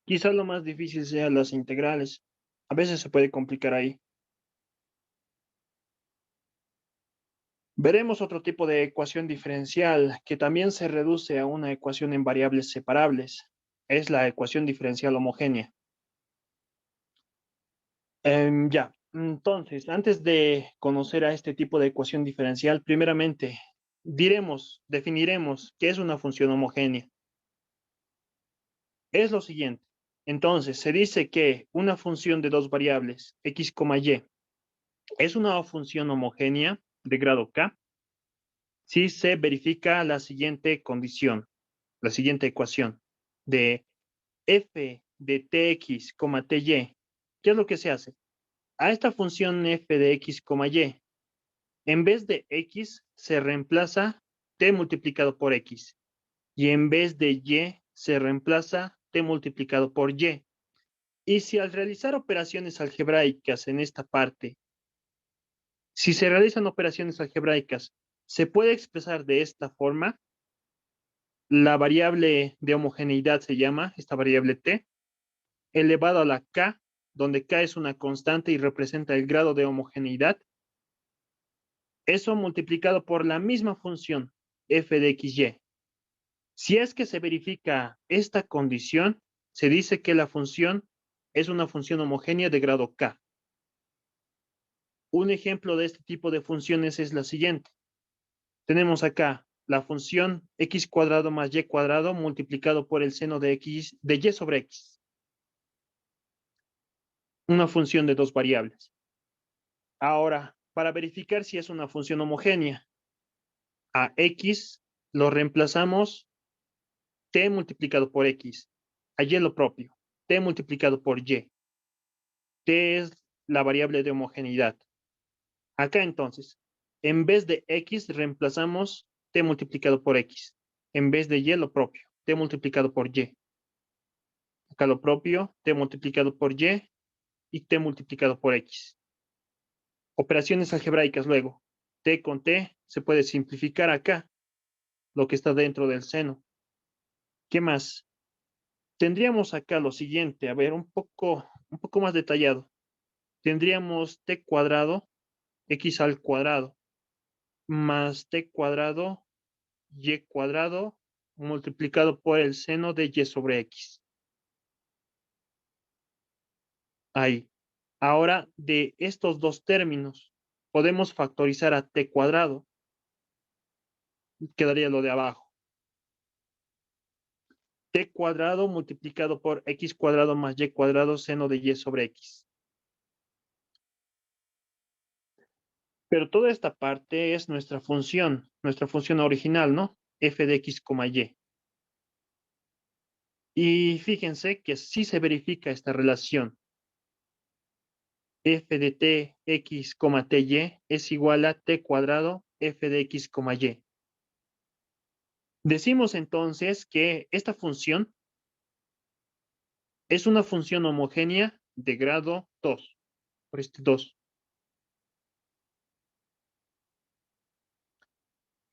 Quizás lo más difícil sean las integrales. A veces se puede complicar ahí. Veremos otro tipo de ecuación diferencial que también se reduce a una ecuación en variables separables. Es la ecuación diferencial homogénea. Ya, entonces, antes de conocer a este tipo de ecuación diferencial, primeramente definiremos qué es una función homogénea. Es lo siguiente. Entonces, se dice que una función de dos variables, x, y, es una función homogénea de grado k si se verifica la siguiente condición, la siguiente ecuación de f de tx, ty. ¿Qué es lo que se hace? A esta función f de x, y, en vez de x se reemplaza t multiplicado por x y en vez de y se reemplaza t multiplicado por y. Y si al realizar operaciones algebraicas en esta parte, si se realizan operaciones algebraicas, se puede expresar de esta forma. La variable de homogeneidad se llama, esta variable t, elevado a la k, donde k es una constante y representa el grado de homogeneidad. Eso multiplicado por la misma función f de xy. Si es que se verifica esta condición, se dice que la función es una función homogénea de grado k. Un ejemplo de este tipo de funciones es la siguiente. Tenemos acá la función x cuadrado más y cuadrado multiplicado por el seno de x de y sobre x. Una función de dos variables. Ahora, para verificar si es una función homogénea, a x lo reemplazamos t multiplicado por x. A y lo propio, t multiplicado por y. T es la variable de homogeneidad. Acá entonces, en vez de x reemplazamos t multiplicado por x. En vez de y lo propio, t multiplicado por y. Acá lo propio, t multiplicado por y t multiplicado por x. Operaciones algebraicas luego. T con t se puede simplificar acá, lo que está dentro del seno. ¿Qué más? Tendríamos acá lo siguiente, a ver, un poco más detallado. Tendríamos t cuadrado, x al cuadrado, más t cuadrado, y cuadrado, multiplicado por el seno de y sobre x. Ahí. Ahora, de estos dos términos, podemos factorizar a t cuadrado. Quedaría lo de abajo. T cuadrado multiplicado por x cuadrado más y cuadrado seno de y sobre x. Pero toda esta parte es nuestra función original, ¿no? F de x, y. Y fíjense que sí se verifica esta relación. F de t, x, ty es igual a t cuadrado f de x, y. Decimos entonces que esta función es una función homogénea de grado 2, por este 2.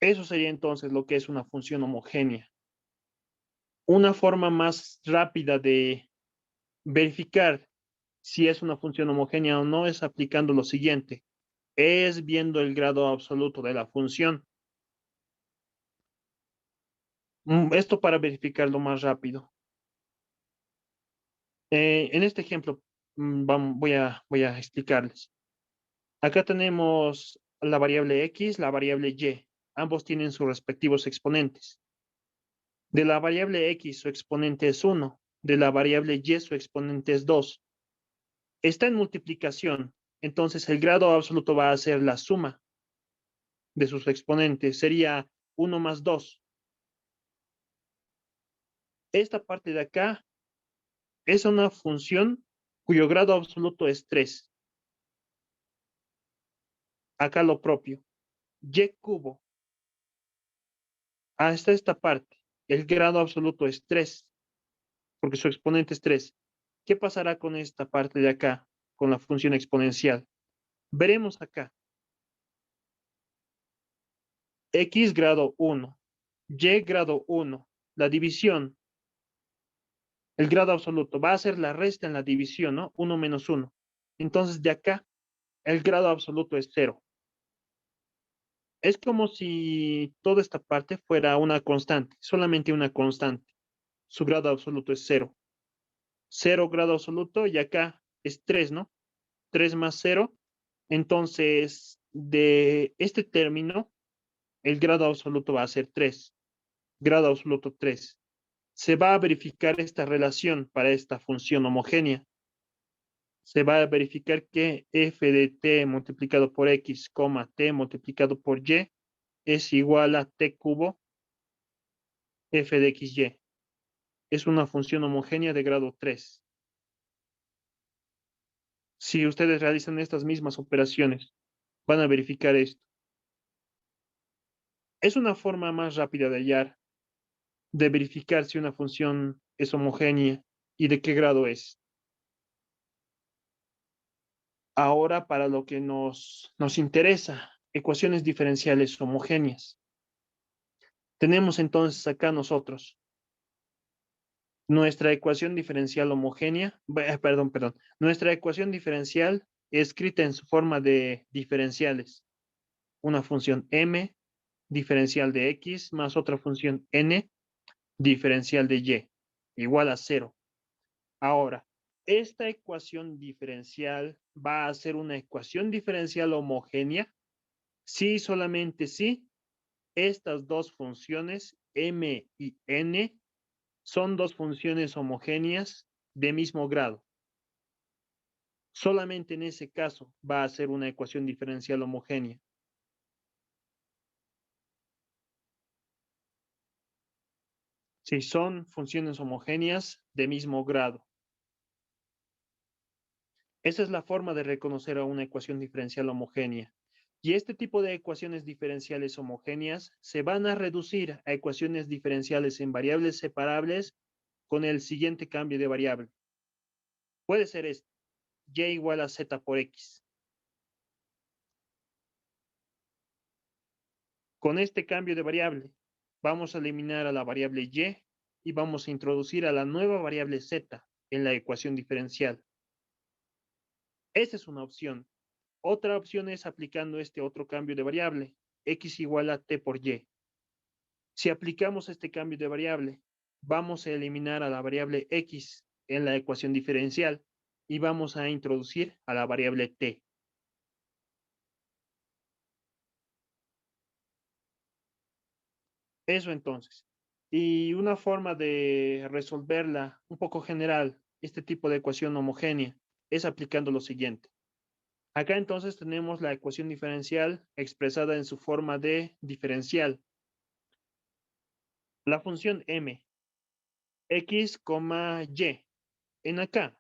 Eso sería entonces lo que es una función homogénea. Una forma más rápida de verificar si es una función homogénea o no es aplicando lo siguiente. Es viendo el grado absoluto de la función. Esto para verificarlo más rápido. En este ejemplo, voy a explicarles. Acá tenemos la variable x, la variable y. Ambos tienen sus respectivos exponentes. De la variable x su exponente es 1, de la variable y su exponente es 2. Está en multiplicación, entonces el grado absoluto va a ser la suma de sus exponentes, sería 1 más 2. Esta parte de acá es una función cuyo grado absoluto es 3. Acá lo propio. Y cubo. Hasta esta parte. El grado absoluto es 3, porque su exponente es 3. ¿Qué pasará con esta parte de acá, con la función exponencial? Veremos acá. X grado 1, Y grado 1. La división, el grado absoluto, va a ser la resta en la división, ¿no? 1 menos 1. Entonces, de acá, el grado absoluto es 0. Es como si toda esta parte fuera una constante, solamente una constante. Su grado absoluto es 0. 0 grado absoluto y acá es 3, ¿no? 3 más 0. Entonces, de este término, el grado absoluto va a ser 3. Grado absoluto 3. Se va a verificar esta relación para esta función homogénea. Se va a verificar que f de t multiplicado por x, t multiplicado por y es igual a t cubo f de xy. Es una función homogénea de grado 3. Si ustedes realizan estas mismas operaciones, van a verificar esto. Es una forma más rápida de hallar, de verificar si una función es homogénea y de qué grado es. Ahora, para lo que nos interesa, ecuaciones diferenciales homogéneas. Tenemos entonces acá nosotros nuestra ecuación diferencial homogénea, perdón, nuestra ecuación diferencial escrita en su forma de diferenciales. Una función m diferencial de x más otra función n diferencial de y igual a 0. Ahora, esta ecuación diferencial va a ser una ecuación diferencial homogénea si solamente si estas dos funciones m y n son dos funciones homogéneas de mismo grado. Solamente en ese caso va a ser una ecuación diferencial homogénea. Si son funciones homogéneas de mismo grado. Esa es la forma de reconocer a una ecuación diferencial homogénea. Y este tipo de ecuaciones diferenciales homogéneas se van a reducir a ecuaciones diferenciales en variables separables con el siguiente cambio de variable. Puede ser este, y igual a z por x. Con este cambio de variable, vamos a eliminar a la variable y vamos a introducir a la nueva variable z en la ecuación diferencial. Esa es una opción. Otra opción es aplicando este otro cambio de variable, x igual a t por y. Si aplicamos este cambio de variable, vamos a eliminar a la variable x en la ecuación diferencial y vamos a introducir a la variable t. Eso entonces. Y una forma de resolverla un poco general, este tipo de ecuación homogénea, es aplicando lo siguiente. Acá entonces tenemos la ecuación diferencial expresada en su forma de diferencial. La función m, x, y. En acá,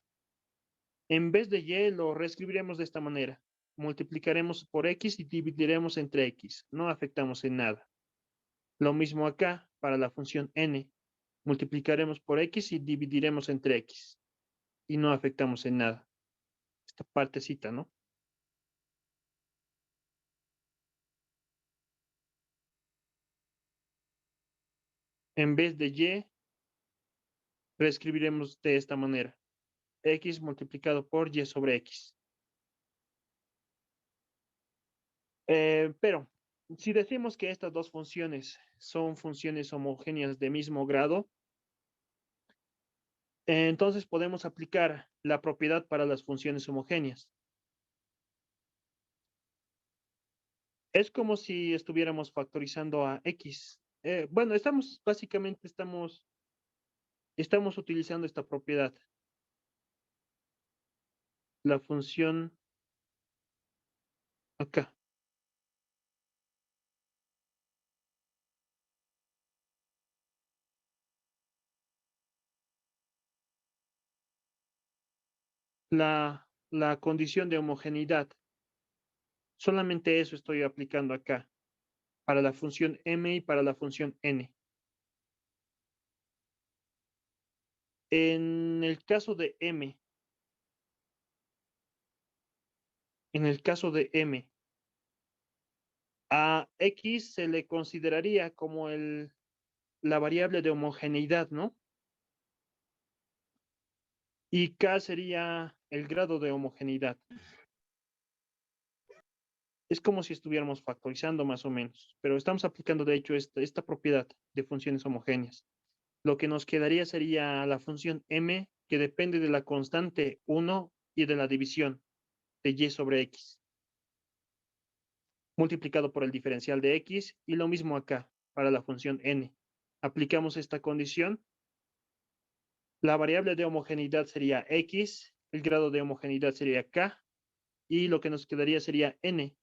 en vez de y, lo reescribiremos de esta manera. Multiplicaremos por x y dividiremos entre x. No afectamos en nada. Lo mismo acá para la función n. Multiplicaremos por x y dividiremos entre x. Y no afectamos en nada. Esta partecita, ¿no? En vez de y, reescribiremos de esta manera. X multiplicado por y sobre x. Pero, si decimos que estas dos funciones son funciones homogéneas de mismo grado, entonces podemos aplicar la propiedad para las funciones homogéneas. Es como si estuviéramos factorizando a X. Bueno, básicamente estamos utilizando esta propiedad. La función acá. La condición de homogeneidad. Solamente eso estoy aplicando acá, para la función m y para la función n. En el caso de m, a x se le consideraría como la variable de homogeneidad, ¿no? Y k sería el grado de homogeneidad. Es como si estuviéramos factorizando más o menos, pero estamos aplicando de hecho esta propiedad de funciones homogéneas. Lo que nos quedaría sería la función m, que depende de la constante 1 y de la división de y sobre x, multiplicado por el diferencial de x, y lo mismo acá para la función n. Aplicamos esta condición. La variable de homogeneidad sería x, el grado de homogeneidad sería k, y lo que nos quedaría sería n,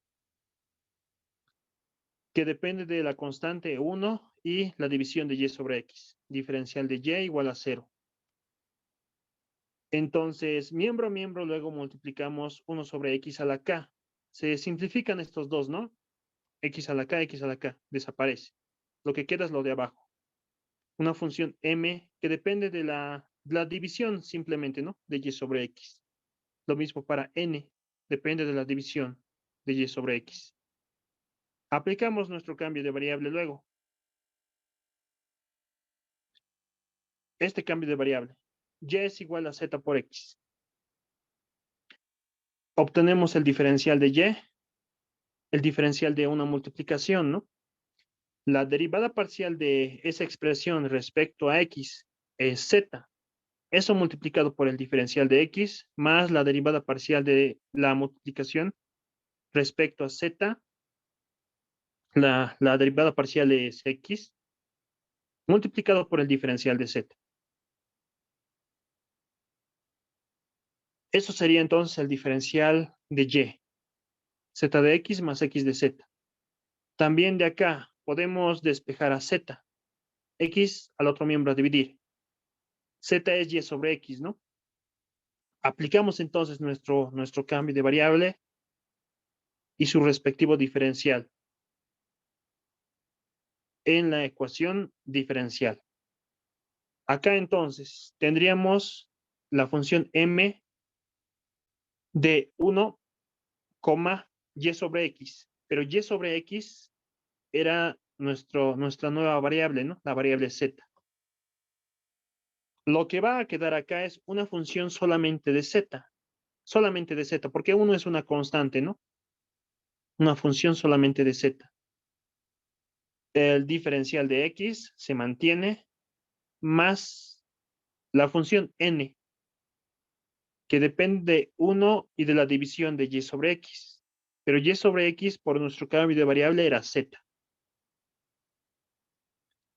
que depende de la constante 1 y la división de y sobre x. Diferencial de y igual a 0. Entonces, miembro a miembro, luego multiplicamos 1 sobre x a la k. Se simplifican estos dos, ¿no? X a la k, desaparece. Lo que queda es lo de abajo. Una función m que depende de la división simplemente, ¿no? De y sobre x. Lo mismo para n, depende de la división de y sobre x. Aplicamos nuestro cambio de variable luego. Este cambio de variable. Y es igual a z por x. Obtenemos el diferencial de y, el diferencial de una multiplicación, ¿no? La derivada parcial de esa expresión respecto a x es z. Eso multiplicado por el diferencial de x más la derivada parcial de la multiplicación respecto a z. La derivada parcial es x multiplicado por el diferencial de z. Eso sería entonces el diferencial de y. Z de x más x de z. También de acá podemos despejar a z. X al otro miembro a dividir. Z es y sobre x, ¿no? Aplicamos entonces nuestro cambio de variable y su respectivo diferencial en la ecuación diferencial. Acá entonces tendríamos la función m de 1, y sobre x, pero y sobre x era nuestra nueva variable, ¿no? La variable z. Lo que va a quedar acá es una función solamente de z, porque 1 es una constante, ¿no? Una función solamente de z. El diferencial de x se mantiene más la función n, que depende de 1 y de la división de y sobre x. Pero y sobre x por nuestro cambio de variable era z.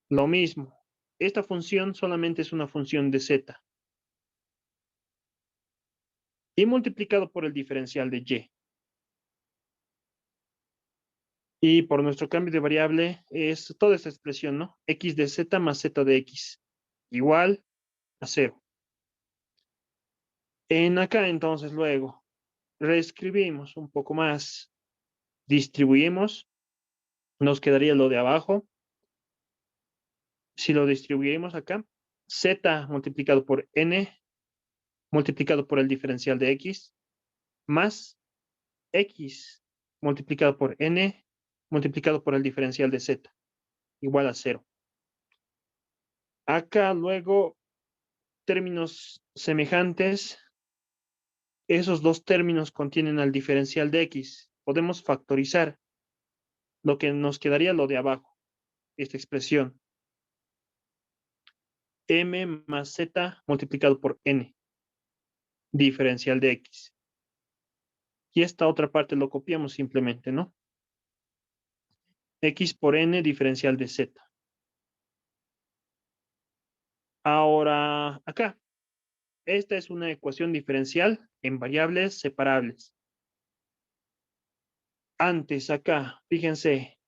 Lo mismo. Esta función solamente es una función de z. Y multiplicado por el diferencial de y. Y por nuestro cambio de variable es toda esta expresión, ¿no? X de z más z de x. Igual a 0. En acá entonces luego reescribimos un poco más. Distribuimos. Nos quedaría lo de abajo. Si lo distribuimos acá, z multiplicado por n multiplicado por el diferencial de x más x multiplicado por n multiplicado por el diferencial de z igual a 0. Acá luego términos semejantes, esos dos términos contienen al diferencial de x. Podemos factorizar lo que nos quedaría lo de abajo, esta expresión. M más z multiplicado por n, diferencial de x. Y esta otra parte lo copiamos simplemente, ¿no? X por N diferencial de Z. Ahora, acá, esta es una ecuación diferencial en variables separables. Antes, acá, fíjense,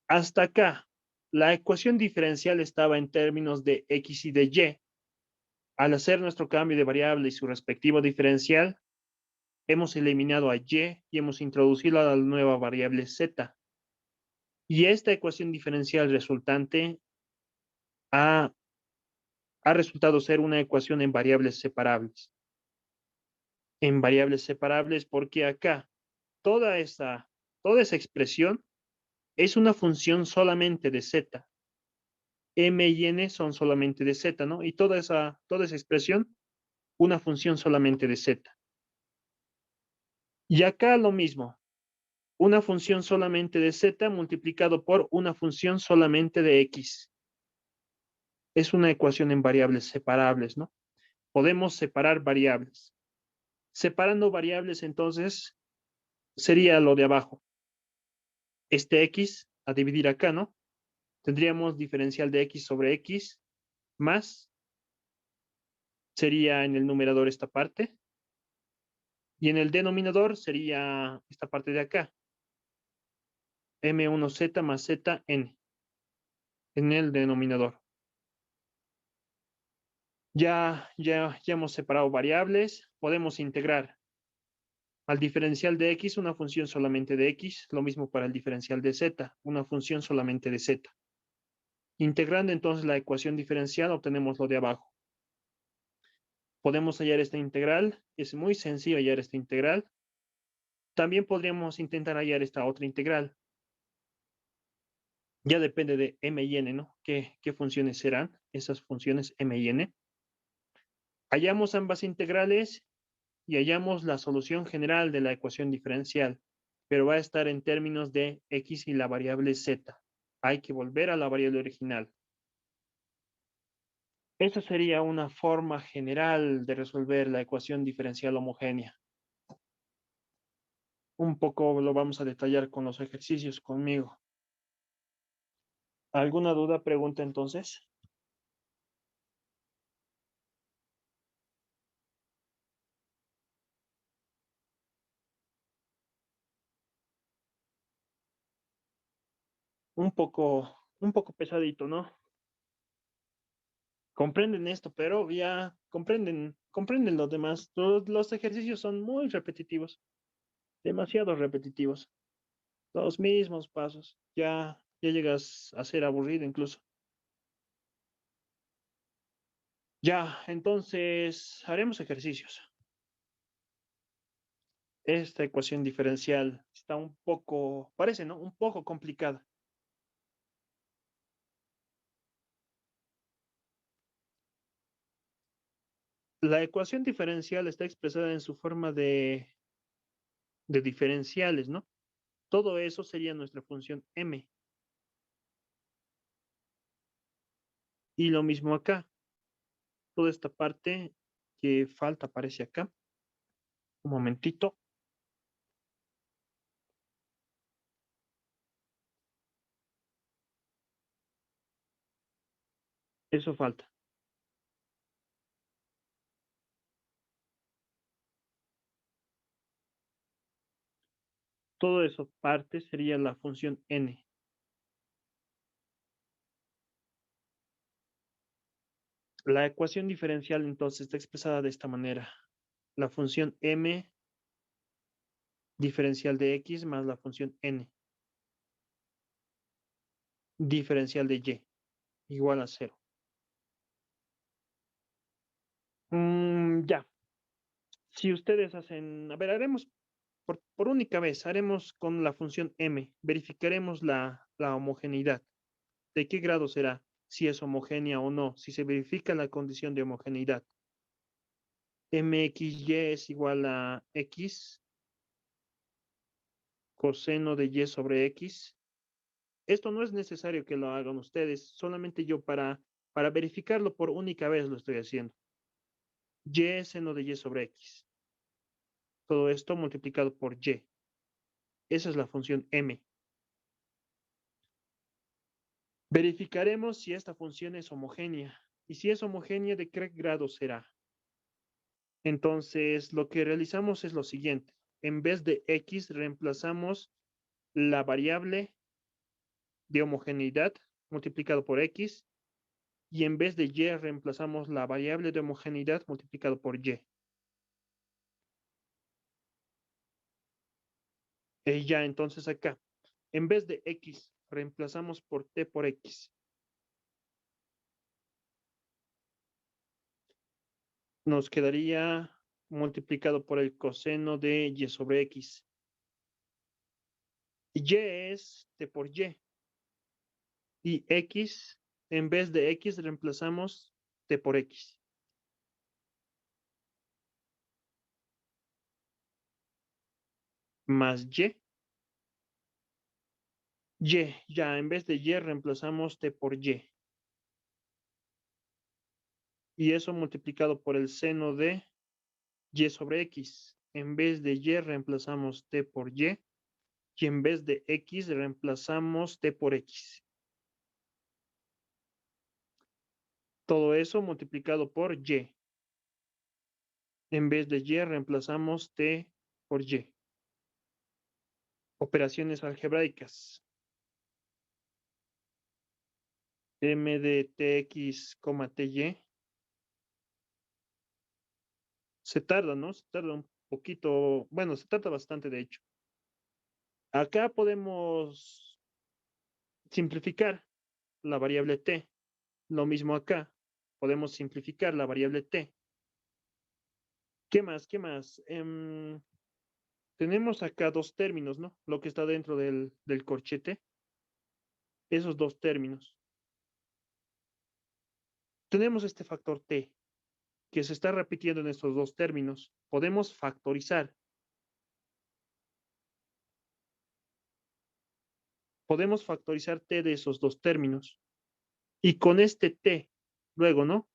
hasta acá, la ecuación diferencial estaba en términos de X y de Y. Al hacer nuestro cambio de variable y su respectivo diferencial, hemos eliminado a Y y hemos introducido a la nueva variable Z. Y esta ecuación diferencial resultante ha resultado ser una ecuación en variables separables. En variables separables porque acá toda esa expresión es una función solamente de Z. M y N son solamente de Z, ¿no? Y toda esa expresión, una función solamente de Z. Y acá lo mismo, una función solamente de Z multiplicado por una función solamente de X. Es una ecuación en variables separables, ¿no? Podemos separar variables. Separando variables, entonces, sería lo de abajo. Este X a dividir acá, ¿no? Tendríamos diferencial de X sobre X más, sería en el numerador esta parte, y en el denominador sería esta parte de acá, M1Z más ZN, en el denominador. Ya hemos separado variables, podemos integrar al diferencial de X una función solamente de X, lo mismo para el diferencial de Z, una función solamente de Z. Integrando entonces la ecuación diferencial, obtenemos lo de abajo. Podemos hallar esta integral, es muy sencillo hallar esta integral. También podríamos intentar hallar esta otra integral. Ya depende de M y N, ¿no? ¿Qué funciones serán esas funciones M y N? Hallamos ambas integrales y hallamos la solución general de la ecuación diferencial, pero va a estar en términos de X y la variable Z. Hay que volver a la variable original. Esa sería una forma general de resolver la ecuación diferencial homogénea. Un poco lo vamos a detallar con los ejercicios conmigo. ¿Alguna duda, pregunta entonces? Un poco pesadito, ¿no? Comprenden esto, pero ya comprenden los demás. Los ejercicios son muy repetitivos, demasiado repetitivos. Los mismos pasos. Ya llegas a ser aburrido incluso. Ya, entonces haremos ejercicios. Esta ecuación diferencial está un poco, parece, ¿no? Un poco complicada. La ecuación diferencial está expresada en su forma de diferenciales, ¿no? Todo eso sería nuestra función m. Y lo mismo acá. Toda esta parte que falta aparece acá. Un momentito. Eso falta. Todo eso parte sería la función n. La ecuación diferencial entonces está expresada de esta manera. La función m diferencial de x más la función n diferencial de y igual a 0. Ya. Si ustedes hacen, a ver, haremos por única vez, haremos con la función m, verificaremos la homogeneidad. ¿De qué grado será? Si es homogénea o no, si se verifica la condición de homogeneidad. Mxy es igual a x coseno de y sobre x. Esto no es necesario que lo hagan ustedes, solamente yo para verificarlo por única vez lo estoy haciendo. Y seno de y sobre x. Todo esto multiplicado por y. Esa es la función m. Verificaremos si esta función es homogénea. Y si es homogénea, ¿de qué grado será? Entonces, lo que realizamos es lo siguiente. En vez de x, reemplazamos la variable de homogeneidad multiplicado por x. Y en vez de y, reemplazamos la variable de homogeneidad multiplicado por y. Ya, entonces acá, en vez de x, reemplazamos por t por x. Nos quedaría multiplicado por el coseno de y sobre x. Y es t por y. Y x, en vez de x, reemplazamos t por x. Más y. Y, ya, en vez de y, reemplazamos t por y. Y eso multiplicado por el seno de y sobre x. En vez de y, reemplazamos t por y. Y en vez de x, reemplazamos t por x. Todo eso multiplicado por y. En vez de y, reemplazamos t por y. Operaciones algebraicas. M de tx, ty. Se tarda, ¿no? Se tarda un poquito, bueno, se tarda bastante de hecho. Acá podemos simplificar la variable t. Lo mismo acá. Podemos simplificar la variable t. ¿Qué más? ¿Qué más? Tenemos acá dos términos, ¿no? Lo que está dentro del corchete. Esos dos términos. Tenemos este factor t que se está repitiendo en estos dos términos. Podemos factorizar. Podemos factorizar t de esos dos términos. Y con este t, luego, ¿no?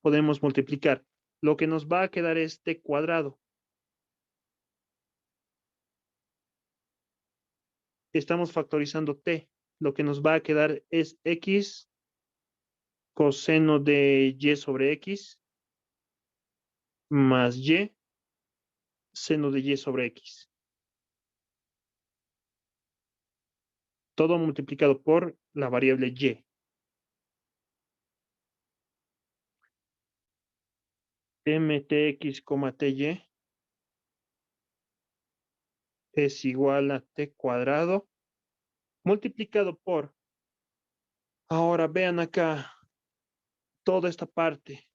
Podemos multiplicar. Lo que nos va a quedar es t cuadrado. Estamos factorizando t. Lo que nos va a quedar es x coseno de y sobre x más y seno de y sobre x. Todo multiplicado por la variable y. Mtx, ty es igual a t cuadrado multiplicado por, ahora vean acá, toda esta parte.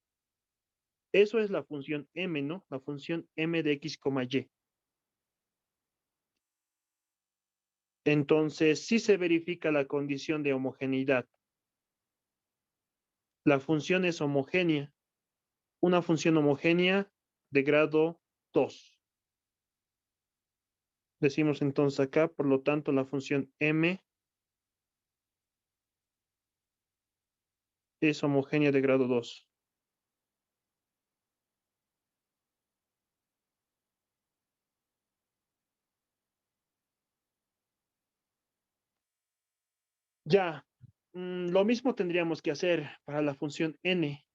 Eso es la función m, ¿no? La función m de x, y. Entonces, sí se verifica la condición de homogeneidad. La función es homogénea. Una función homogénea de grado 2. Decimos entonces acá, por lo tanto, la función m es homogénea de grado 2. Ya, lo mismo tendríamos que hacer para la función n.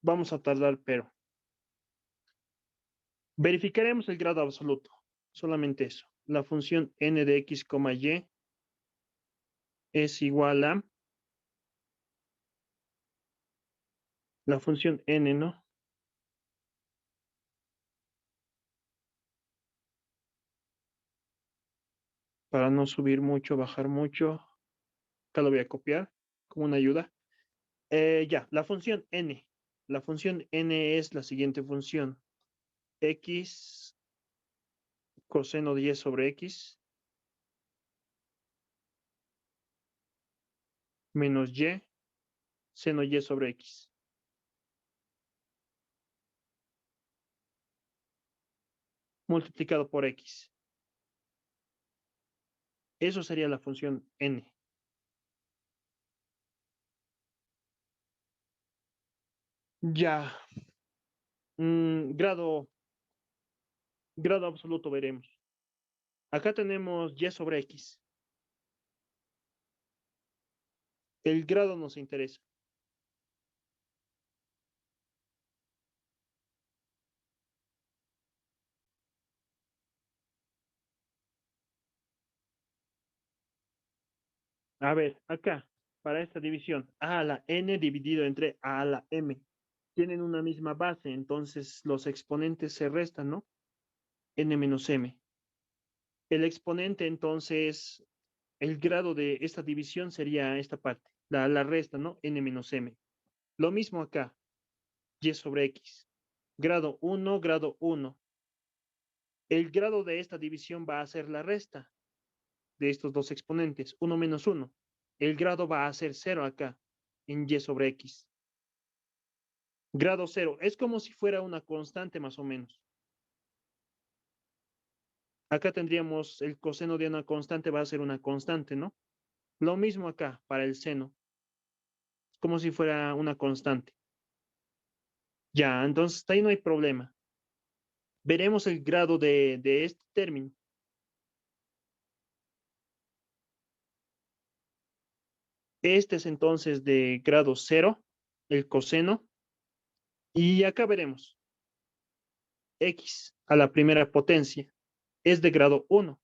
Vamos a tardar, pero verificaremos el grado absoluto. Solamente eso. La función n de x, y es igual a la función n, ¿no? Para no subir mucho, bajar mucho. Acá lo voy a copiar como una ayuda. Ya, la función n. La función n es la siguiente función. X coseno de y sobre x menos y seno y sobre x. Multiplicado por x. Eso sería la función n. Ya. Grado absoluto veremos. Acá tenemos y sobre x. El grado nos interesa. A ver, acá, para esta división, a a la n dividido entre a la m. Tienen una misma base, entonces los exponentes se restan, ¿no? N menos m. El exponente, entonces, el grado de esta división sería esta parte, la resta, ¿no? N menos m. Lo mismo acá, y sobre x. Grado 1, grado 1. El grado de esta división va a ser la resta de estos dos exponentes, 1 menos 1. El grado va a ser 0 acá, en y sobre x. Grado 0, es como si fuera una constante más o menos. Acá tendríamos el coseno de una constante va a ser una constante, ¿no? Lo mismo acá para el seno, es como si fuera una constante. Ya, entonces ahí no hay problema. Veremos el grado de este término. Este es entonces de grado 0, el coseno. Y acá veremos x a la primera potencia es de grado 1.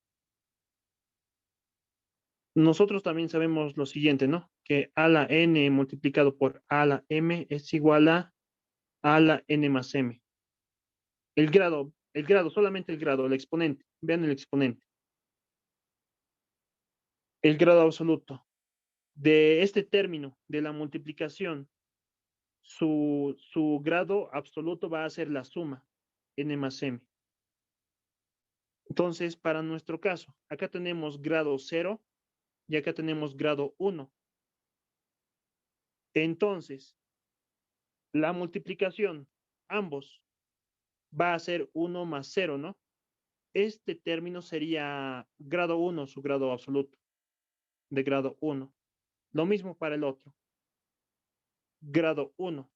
Nosotros también sabemos lo siguiente, ¿no? Que a la n multiplicado por a la m es igual a la n más m. Solamente el grado, el exponente. Vean el exponente. El grado absoluto de este término de la multiplicación, su grado absoluto va a ser la suma, n más m. Entonces, para nuestro caso, acá tenemos grado 0 y acá tenemos grado 1. Entonces, la multiplicación, ambos, va a ser 1 más 0, ¿no? Este término sería grado 1, su grado absoluto, de grado 1. Lo mismo para el otro, grado 1.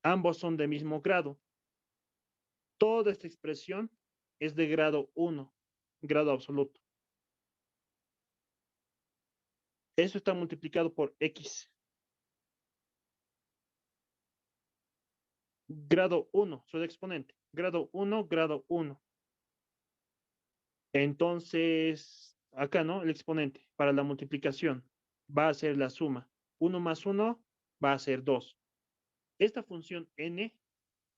Ambos son de mismo grado. Toda esta expresión es de grado 1, grado absoluto. Eso está multiplicado por x. Grado 1, soy exponente. Grado 1, grado 1. Entonces, acá, ¿no? El exponente para la multiplicación va a ser la suma. 1 más 1 va a ser 2. Esta función n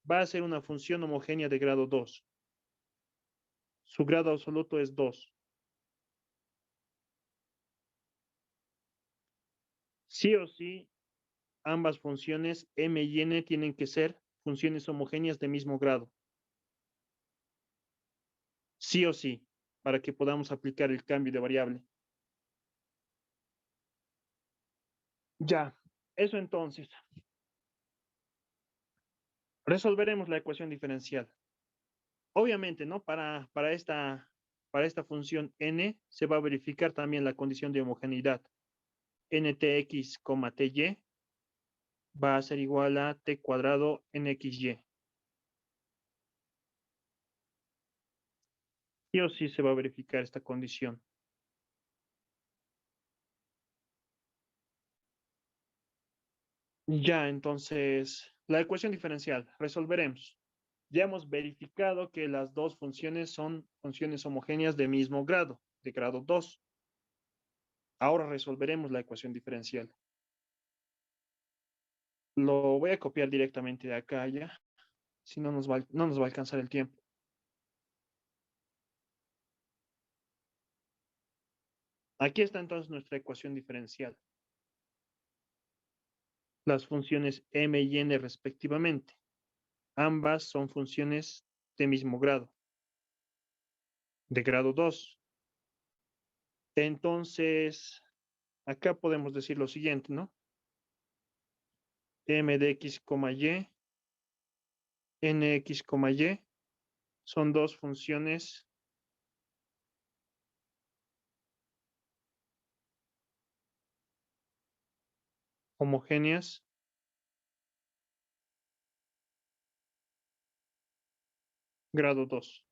va a ser una función homogénea de grado 2. Su grado absoluto es 2. Sí o sí, ambas funciones m y n tienen que ser funciones homogéneas de mismo grado. Sí o sí, para que podamos aplicar el cambio de variable. Ya, eso entonces. Resolveremos la ecuación diferencial. Obviamente, ¿no? Para esta función n se va a verificar también la condición de homogeneidad. Ntx, ty va a ser igual a t cuadrado nxy. Sí o sí se va a verificar esta condición. Ya, entonces, la ecuación diferencial, resolveremos. Ya hemos verificado que las dos funciones son funciones homogéneas de mismo grado, de grado 2. Ahora resolveremos la ecuación diferencial. Lo voy a copiar directamente de acá ya, si no no nos va a alcanzar el tiempo. Aquí está entonces nuestra ecuación diferencial. Las funciones m y n respectivamente. Ambas son funciones de mismo grado, de grado 2. Entonces, acá podemos decir lo siguiente, ¿no? M de x, y, nx, y son dos funciones homogéneas grado 2.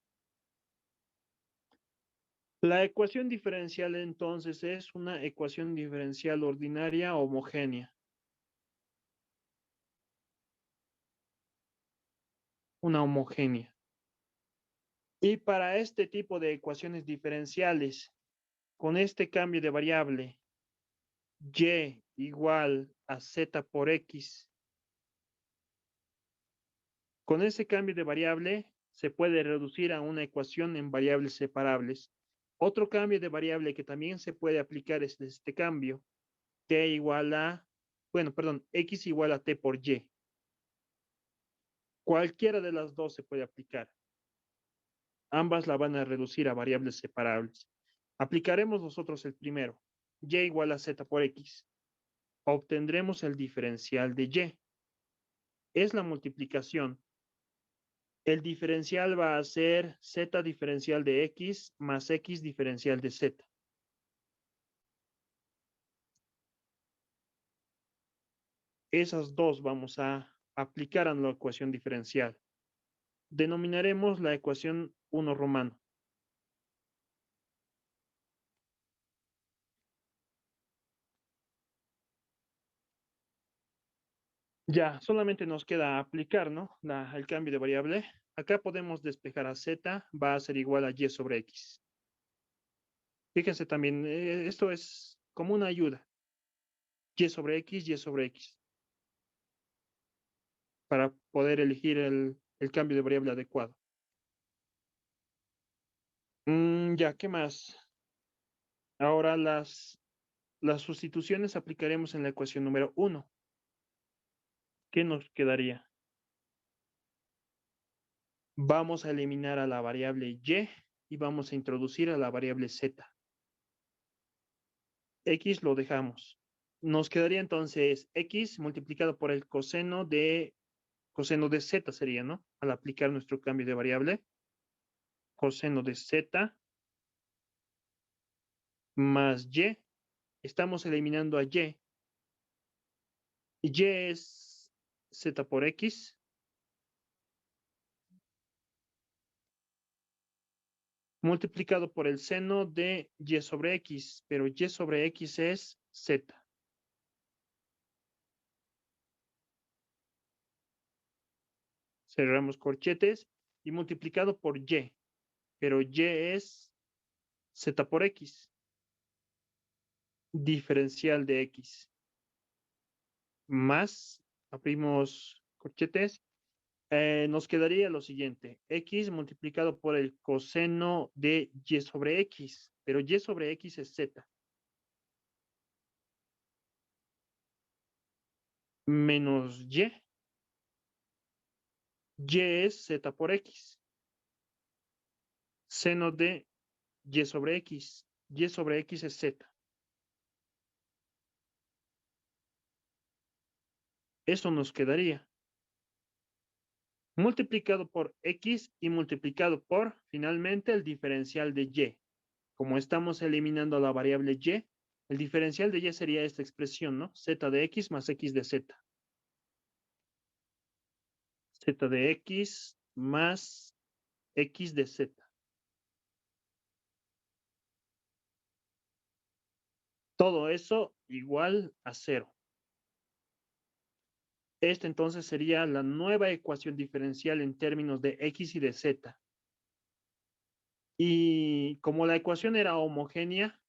La ecuación diferencial entonces es una ecuación diferencial ordinaria homogénea. Una homogénea. Y para este tipo de ecuaciones diferenciales, con este cambio de variable, y igual a z por x, con ese cambio de variable se puede reducir a una ecuación en variables separables. Otro cambio de variable que también se puede aplicar es este cambio, t igual a, bueno, perdón, x igual a t por y. Cualquiera de las dos se puede aplicar. Ambas la van a reducir a variables separables. Aplicaremos nosotros el primero, y igual a z por x. Obtendremos el diferencial de y. Es la multiplicación. El diferencial va a ser z diferencial de x más x diferencial de z. Esas dos vamos a aplicar a la ecuación diferencial. Denominaremos la ecuación 1 romano. Ya, solamente nos queda aplicar, ¿no? El cambio de variable. Acá podemos despejar a z, va a ser igual a y sobre x. Fíjense también, esto es como una ayuda. Y sobre x, y sobre x. Para poder elegir el cambio de variable adecuado. Ya, ¿qué más? Ahora las sustituciones aplicaremos en la ecuación número 1. ¿Qué nos quedaría? Vamos a eliminar a la variable y vamos a introducir a la variable z. X lo dejamos. Nos quedaría entonces x multiplicado por el coseno de z sería, ¿no? Al aplicar nuestro cambio de variable. Coseno de z más y. Estamos eliminando a y. Y es z por x. Multiplicado por el seno de y sobre x. Pero y sobre x es z. Cerramos corchetes y multiplicado por y. Pero y es z por x. Diferencial de x. Más, abrimos corchetes, nos quedaría lo siguiente, x multiplicado por el coseno de y sobre x, pero y sobre x es z, menos y es z por x, seno de y sobre x es z. Eso nos quedaría. Multiplicado por x y multiplicado por, finalmente, el diferencial de y. Como estamos eliminando la variable y, el diferencial de y sería esta expresión, ¿no? Z de x más x de z. Z de x más x de z. Todo eso igual a 0. Esta entonces sería la nueva ecuación diferencial en términos de x y de z. Y como la ecuación era homogénea,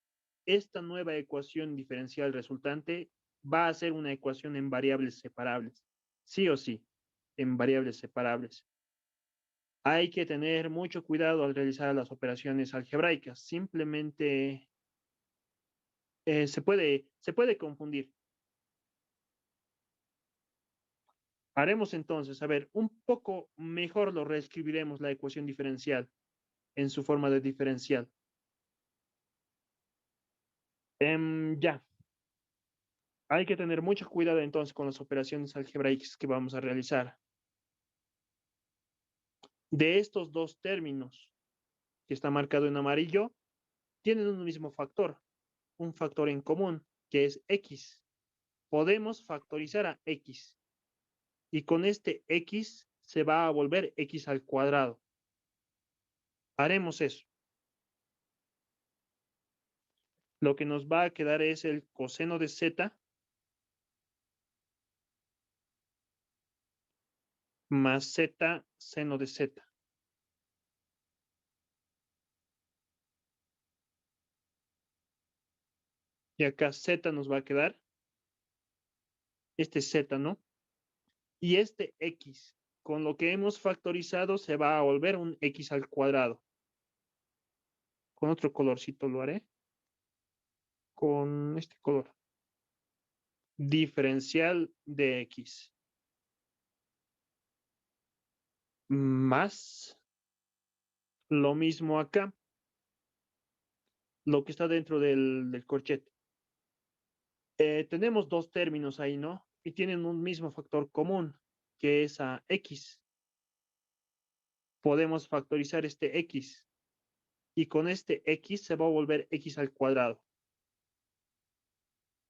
esta nueva ecuación diferencial resultante va a ser una ecuación en variables separables. Sí o sí, en variables separables. Hay que tener mucho cuidado al realizar las operaciones algebraicas. Simplemente se puede confundir. Haremos entonces, a ver, un poco mejor lo reescribiremos la ecuación diferencial en su forma de diferencial. Ya, hay que tener mucho cuidado entonces con las operaciones algebraicas que vamos a realizar. De estos dos términos que está marcado en amarillo, tienen un mismo factor, un factor en común, que es x. Podemos factorizar a x. Y con este x se va a volver x al cuadrado. Haremos eso. Lo que nos va a quedar es el coseno de z más z seno de z. Y acá z nos va a quedar, este z, ¿no? Y este x, con lo que hemos factorizado, se va a volver un x al cuadrado. Con otro colorcito lo haré. Con este color. Diferencial de x. Más lo mismo acá. Lo que está dentro del corchete. Tenemos dos términos ahí, ¿no? Y tienen un mismo factor común, que es a x. Podemos factorizar este x. Y con este x se va a volver x al cuadrado.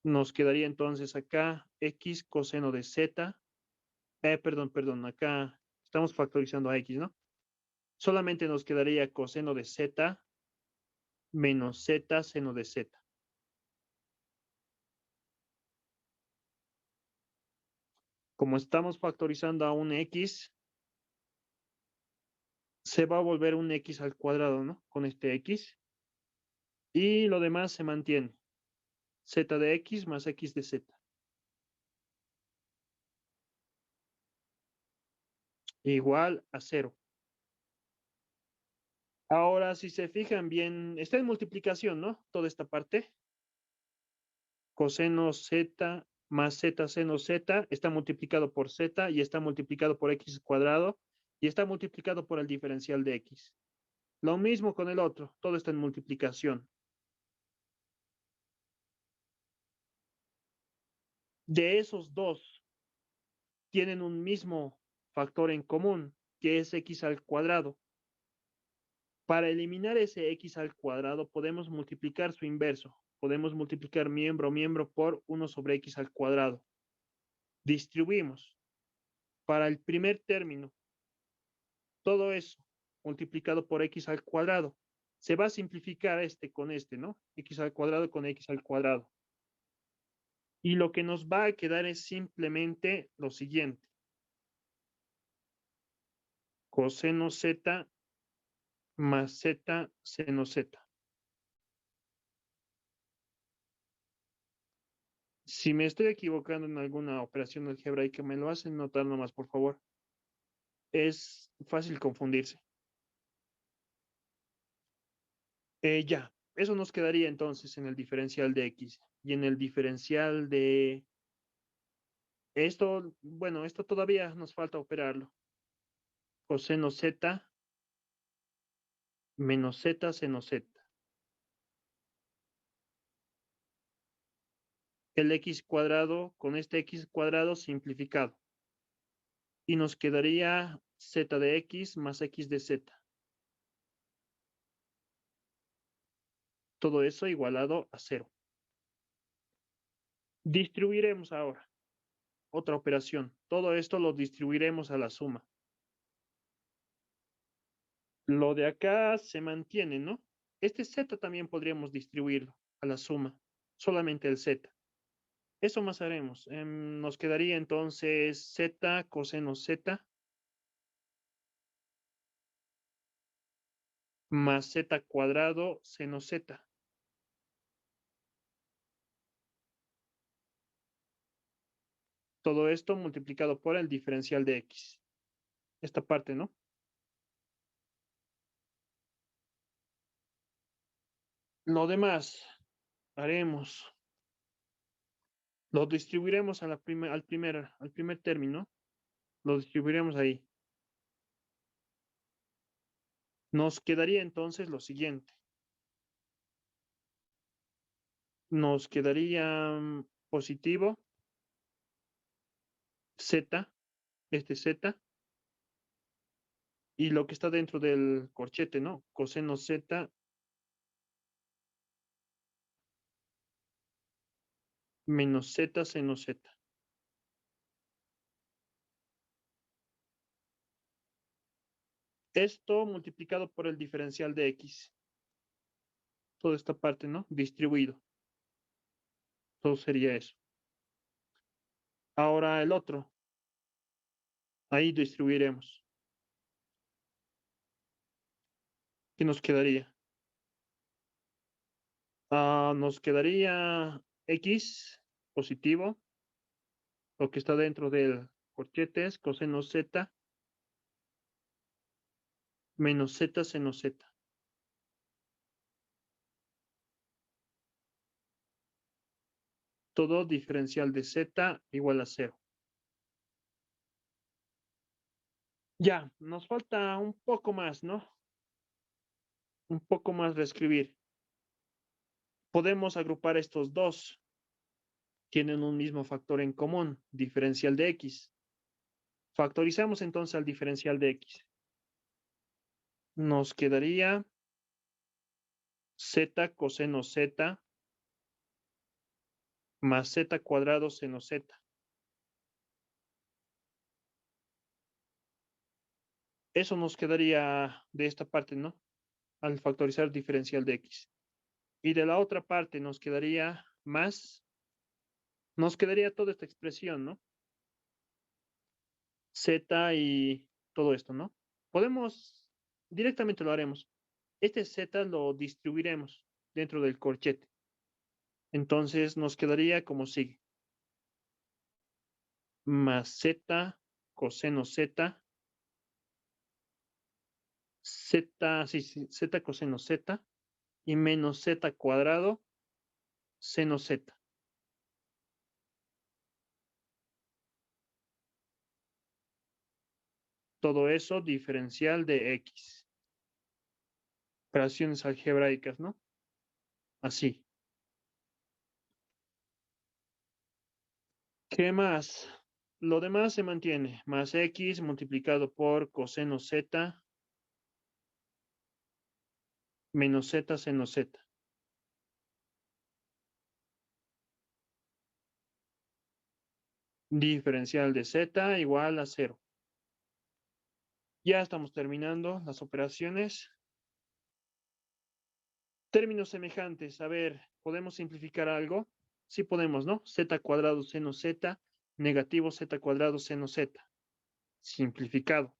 Nos quedaría entonces acá x coseno de z. Perdón, acá estamos factorizando a x, ¿no? Solamente nos quedaría coseno de z menos z seno de z. Como estamos factorizando a un x, se va a volver un x al cuadrado, ¿no? Con este x. Y lo demás se mantiene. Z de x más x de z. Igual a 0. Ahora, si se fijan bien, está en multiplicación, ¿no? Toda esta parte. Coseno z más z seno z está multiplicado por z y está multiplicado por x cuadrado y está multiplicado por el diferencial de x. Lo mismo con el otro, todo está en multiplicación. De esos dos, tienen un mismo factor en común, que es x al cuadrado. Para eliminar ese x al cuadrado, podemos multiplicar su inverso. Podemos multiplicar miembro por 1 sobre x al cuadrado. Distribuimos. Para el primer término, todo eso multiplicado por x al cuadrado. Se va a simplificar este con este, ¿no? X al cuadrado con x al cuadrado. Y lo que nos va a quedar es simplemente lo siguiente. Coseno z más z seno z. Si me estoy equivocando en alguna operación algebraica, me lo hacen notar nomás, por favor. Es fácil confundirse. Ya, eso nos quedaría entonces en el diferencial de x. Y en el diferencial de esto, bueno, esto todavía nos falta operarlo. Coseno z menos z seno z. El x cuadrado con este x cuadrado simplificado. Y nos quedaría z de x más x de z. Todo eso igualado a 0. Distribuiremos ahora. Otra operación. Todo esto lo distribuiremos a la suma. Lo de acá se mantiene, ¿no? Este z también podríamos distribuirlo a la suma. Solamente el z. Eso más haremos. Nos quedaría entonces z coseno z más z cuadrado seno z. Todo esto multiplicado por el diferencial de x. Esta parte, ¿no? Lo demás haremos. Lo distribuiremos a al primer término. Lo distribuiremos ahí. Nos quedaría entonces lo siguiente. Nos quedaría positivo z, este z, y lo que está dentro del corchete, ¿no? Coseno z menos z seno z. Esto multiplicado por el diferencial de x. toda esta parte, ¿no? Distribuido. Todo sería eso. Ahora el otro. Ahí distribuiremos. ¿Qué nos quedaría? Nos quedaría X positivo, lo que está dentro del corchete es coseno Z menos Z seno Z. Todo diferencial de Z igual a 0. Ya, nos falta un poco más, ¿no? Un poco más de escribir. Podemos agrupar estos dos. Tienen un mismo factor en común, diferencial de X. Factorizamos entonces al diferencial de X. Nos quedaría Z coseno Z más Z cuadrado seno Z. Eso nos quedaría de esta parte, ¿no? Al factorizar diferencial de X. Y de la otra parte nos quedaría más, nos quedaría toda esta expresión, ¿no? Z y todo esto, ¿no? Podemos, directamente lo haremos. Este Z lo distribuiremos dentro del corchete. Entonces nos quedaría como sigue. Más Z coseno Z. Z, sí, sí, Z coseno Z. Y menos Z cuadrado seno Z. Todo eso diferencial de X. Operaciones algebraicas, ¿no? Así. ¿Qué más? Lo demás se mantiene. Más X multiplicado por coseno Z menos Z seno Z. Diferencial de Z igual a 0. Ya estamos terminando las operaciones. Términos semejantes. A ver, ¿podemos simplificar algo? Sí podemos, ¿no? Z cuadrado seno Z negativo Z cuadrado seno Z. Simplificado.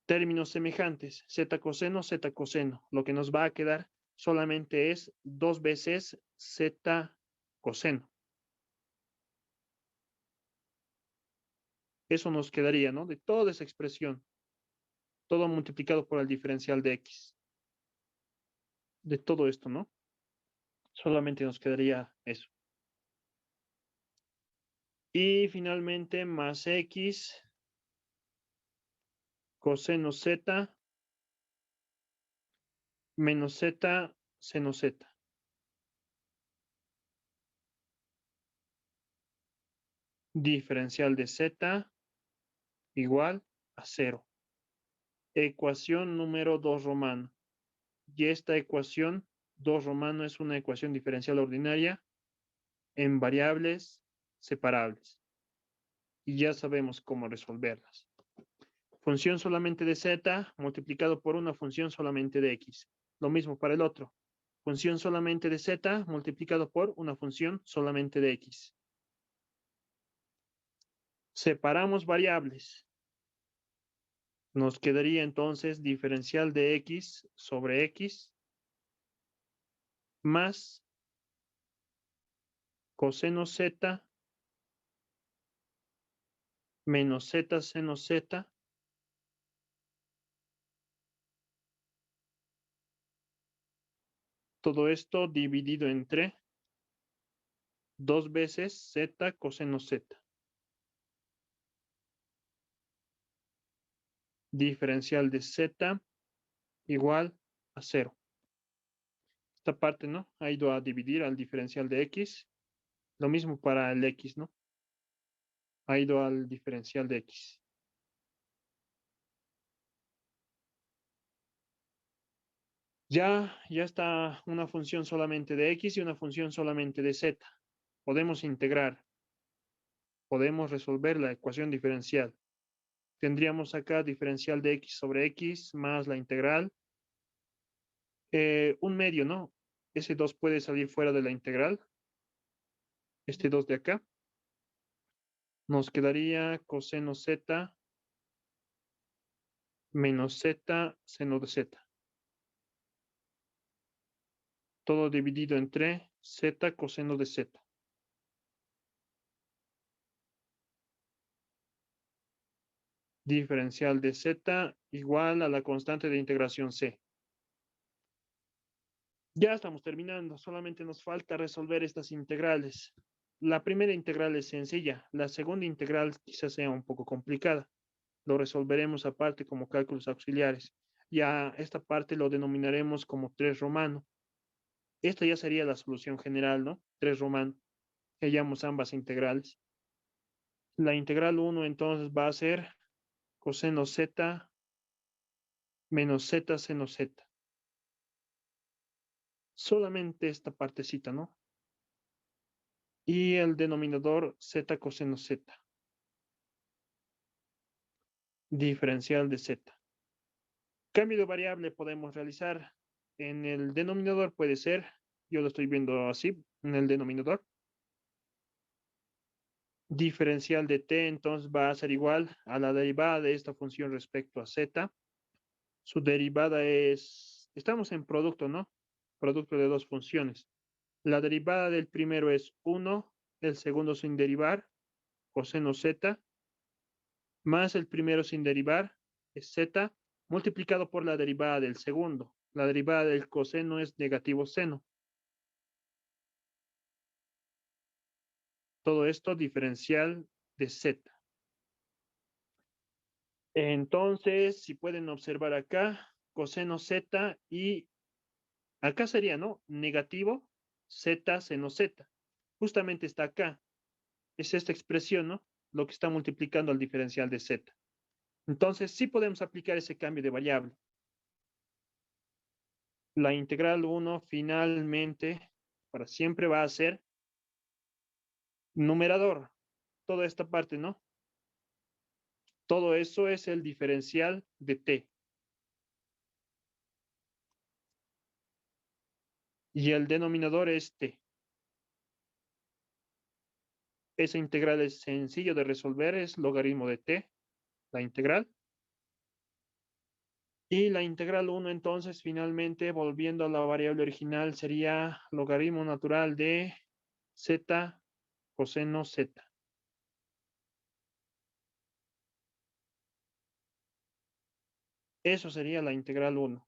Términos semejantes. Z coseno, Z coseno. Lo que nos va a quedar solamente es 2 veces Z coseno. Eso nos quedaría, ¿no? De toda esa expresión. Todo multiplicado por el diferencial de X. De todo esto, ¿no? Solamente nos quedaría eso. Y finalmente más X coseno Z menos Z seno Z. Diferencial de Z igual a 0. Ecuación número 2 romano. Y esta ecuación 2 romano es una ecuación diferencial ordinaria en variables separables. Y ya sabemos cómo resolverlas. Función solamente de Z multiplicado por una función solamente de X. Lo mismo para el otro. Función solamente de Z multiplicado por una función solamente de X. Separamos variables. Nos quedaría entonces diferencial de X sobre X más coseno Z menos Z seno Z todo esto dividido entre 2 veces Z coseno Z. Diferencial de Z igual a 0. Esta parte, ¿no? Ha ido a dividir al diferencial de X. Lo mismo para el X, ¿no? Ha ido al diferencial de X. Ya está una función solamente de X y una función solamente de Z. Podemos integrar. Podemos resolver la ecuación diferencial. Tendríamos acá diferencial de X sobre X más la integral Un medio, ¿no? Ese 2 puede salir fuera de la integral. Este 2 de acá. Nos quedaría coseno z menos z seno de z. Todo dividido entre z coseno de z. Diferencial de z igual a la constante de integración c. Ya estamos terminando, solamente nos falta resolver estas integrales. La primera integral es sencilla, la segunda integral quizás sea un poco complicada. Lo resolveremos aparte como cálculos auxiliares. Ya esta parte lo denominaremos como 3 romano. Esta ya sería la solución general, ¿no? 3 romano. Hallamos ambas integrales. La integral 1 entonces va a ser coseno z menos z seno z. Solamente esta partecita, ¿no? Y el denominador z coseno z. Diferencial de z. Cambio de variable podemos realizar en el denominador, puede ser, yo lo estoy viendo así, en el denominador. Diferencial de t entonces va a ser igual a la derivada de esta función respecto a z. Su derivada es, estamos en producto, ¿no? Producto de dos funciones. La derivada del primero es 1, el segundo sin derivar, coseno z, más el primero sin derivar, es z, multiplicado por la derivada del segundo. La derivada del coseno es negativo seno. Todo esto diferencial de z. Entonces, si pueden observar acá, coseno z y acá sería, ¿no? Negativo z seno z. Justamente está acá. Es esta expresión, ¿no? Lo que está multiplicando al diferencial de z. Entonces, sí podemos aplicar ese cambio de variable. La integral 1 finalmente, para siempre va a ser numerador. Toda esta parte, ¿no? Todo eso es el diferencial de t. Y el denominador es t. Esa integral es sencillo de resolver, es logaritmo de t, la integral. Y la integral 1 entonces finalmente, volviendo a la variable original, sería logaritmo natural de z coseno z. Eso sería la integral 1.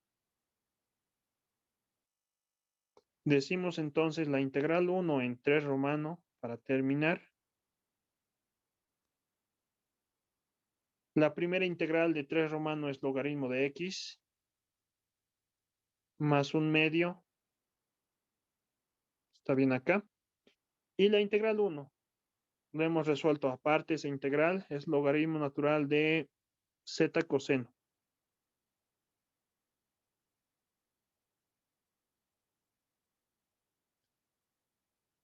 Decimos entonces la integral 1 en 3 romano para terminar. La primera integral de 3 romano es logaritmo de x más un medio. Está bien acá. Y la integral 1. Lo hemos resuelto aparte, esa integral es logaritmo natural de z coseno.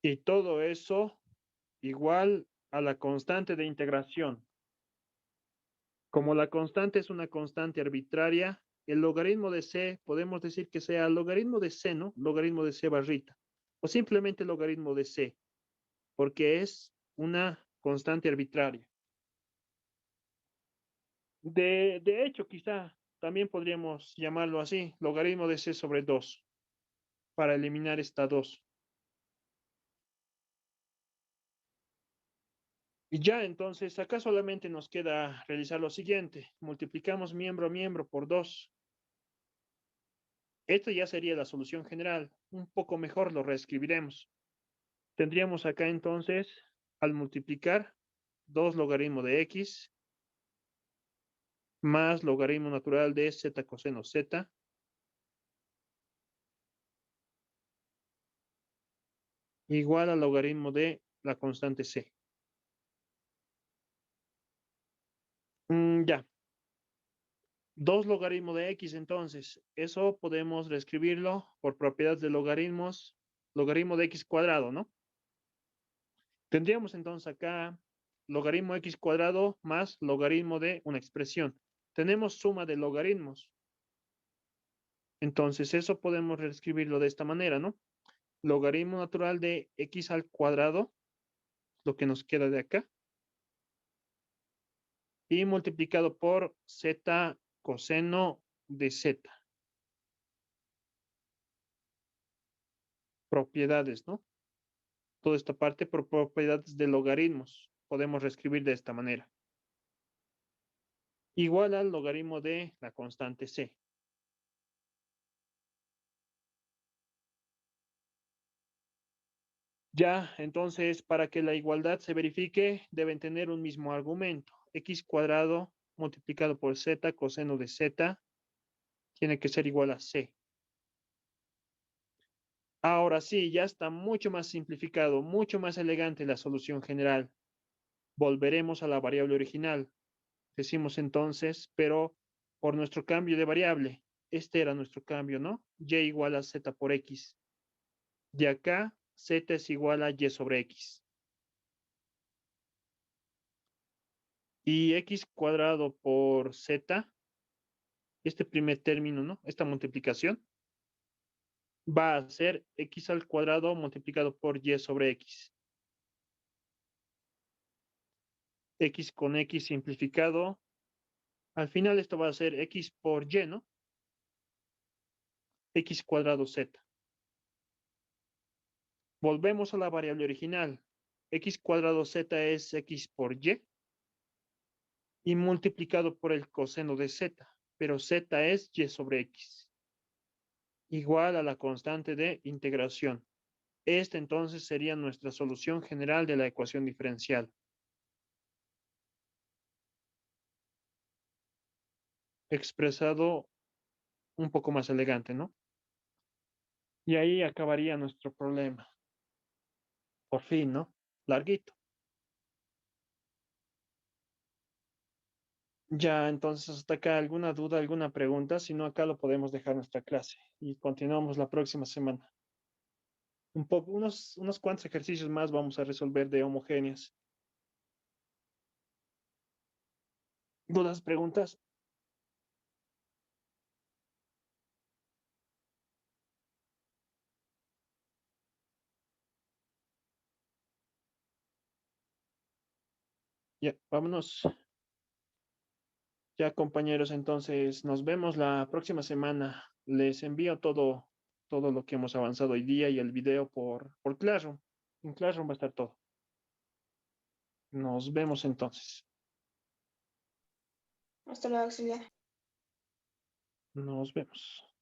Y todo eso igual a la constante de integración. Como la constante es una constante arbitraria, el logaritmo de c podemos decir que sea logaritmo de c, ¿no? Logaritmo de c barrita. O simplemente logaritmo de c, porque es una constante arbitraria. De hecho, quizá también podríamos llamarlo así, logaritmo de c sobre 2, para eliminar esta 2. Y ya entonces, acá solamente nos queda realizar lo siguiente. Multiplicamos miembro a miembro por 2. Esto ya sería la solución general. Un poco mejor lo reescribiremos. Tendríamos acá entonces, al multiplicar, 2 logaritmo de x más logaritmo natural de z coseno z igual al logaritmo de la constante c. Ya. 2 logaritmo de x entonces. Eso podemos reescribirlo por propiedad de logaritmos. Logaritmo de x cuadrado, ¿no? Tendríamos entonces acá logaritmo x cuadrado más logaritmo de una expresión. Tenemos suma de logaritmos. Entonces, eso podemos reescribirlo de esta manera, ¿no? Logaritmo natural de x al cuadrado, lo que nos queda de acá, y multiplicado por z coseno de z. Propiedades, ¿no? Toda esta parte por propiedades de logaritmos. Podemos reescribir de esta manera. Igual al logaritmo de la constante c. Ya, entonces, para que la igualdad se verifique, deben tener un mismo argumento. X cuadrado multiplicado por z coseno de z tiene que ser igual a c. Ahora sí, ya está mucho más simplificado, mucho más elegante la solución general. Volveremos a la variable original. Decimos entonces, pero por nuestro cambio de variable, este era nuestro cambio, ¿no? Y igual a z por x. De acá, z es igual a y sobre x. Y x cuadrado por z, este primer término, ¿no? Esta multiplicación va a ser x al cuadrado multiplicado por y sobre x. X con x simplificado. Al final esto va a ser x por y, ¿no? X cuadrado z. Volvemos a la variable original. X cuadrado z es x por y multiplicado por el coseno de z, pero z es y sobre x, igual a la constante de integración. Esta entonces sería nuestra solución general de la ecuación diferencial. Expresado un poco más elegante, ¿no? Y ahí acabaría nuestro problema. Por fin, ¿no? Larguito. Ya, entonces hasta acá, ¿alguna duda, alguna pregunta? Si no, acá lo podemos dejar nuestra clase y continuamos la próxima semana. Un poco, unos cuantos ejercicios más vamos a resolver de homogéneas. ¿Dudas, preguntas? Ya, vámonos. Ya, compañeros, entonces nos vemos la próxima semana. Les envío todo lo que hemos avanzado hoy día y el video por Classroom. En Classroom va a estar todo. Nos vemos entonces. Hasta luego, auxiliar. Nos vemos.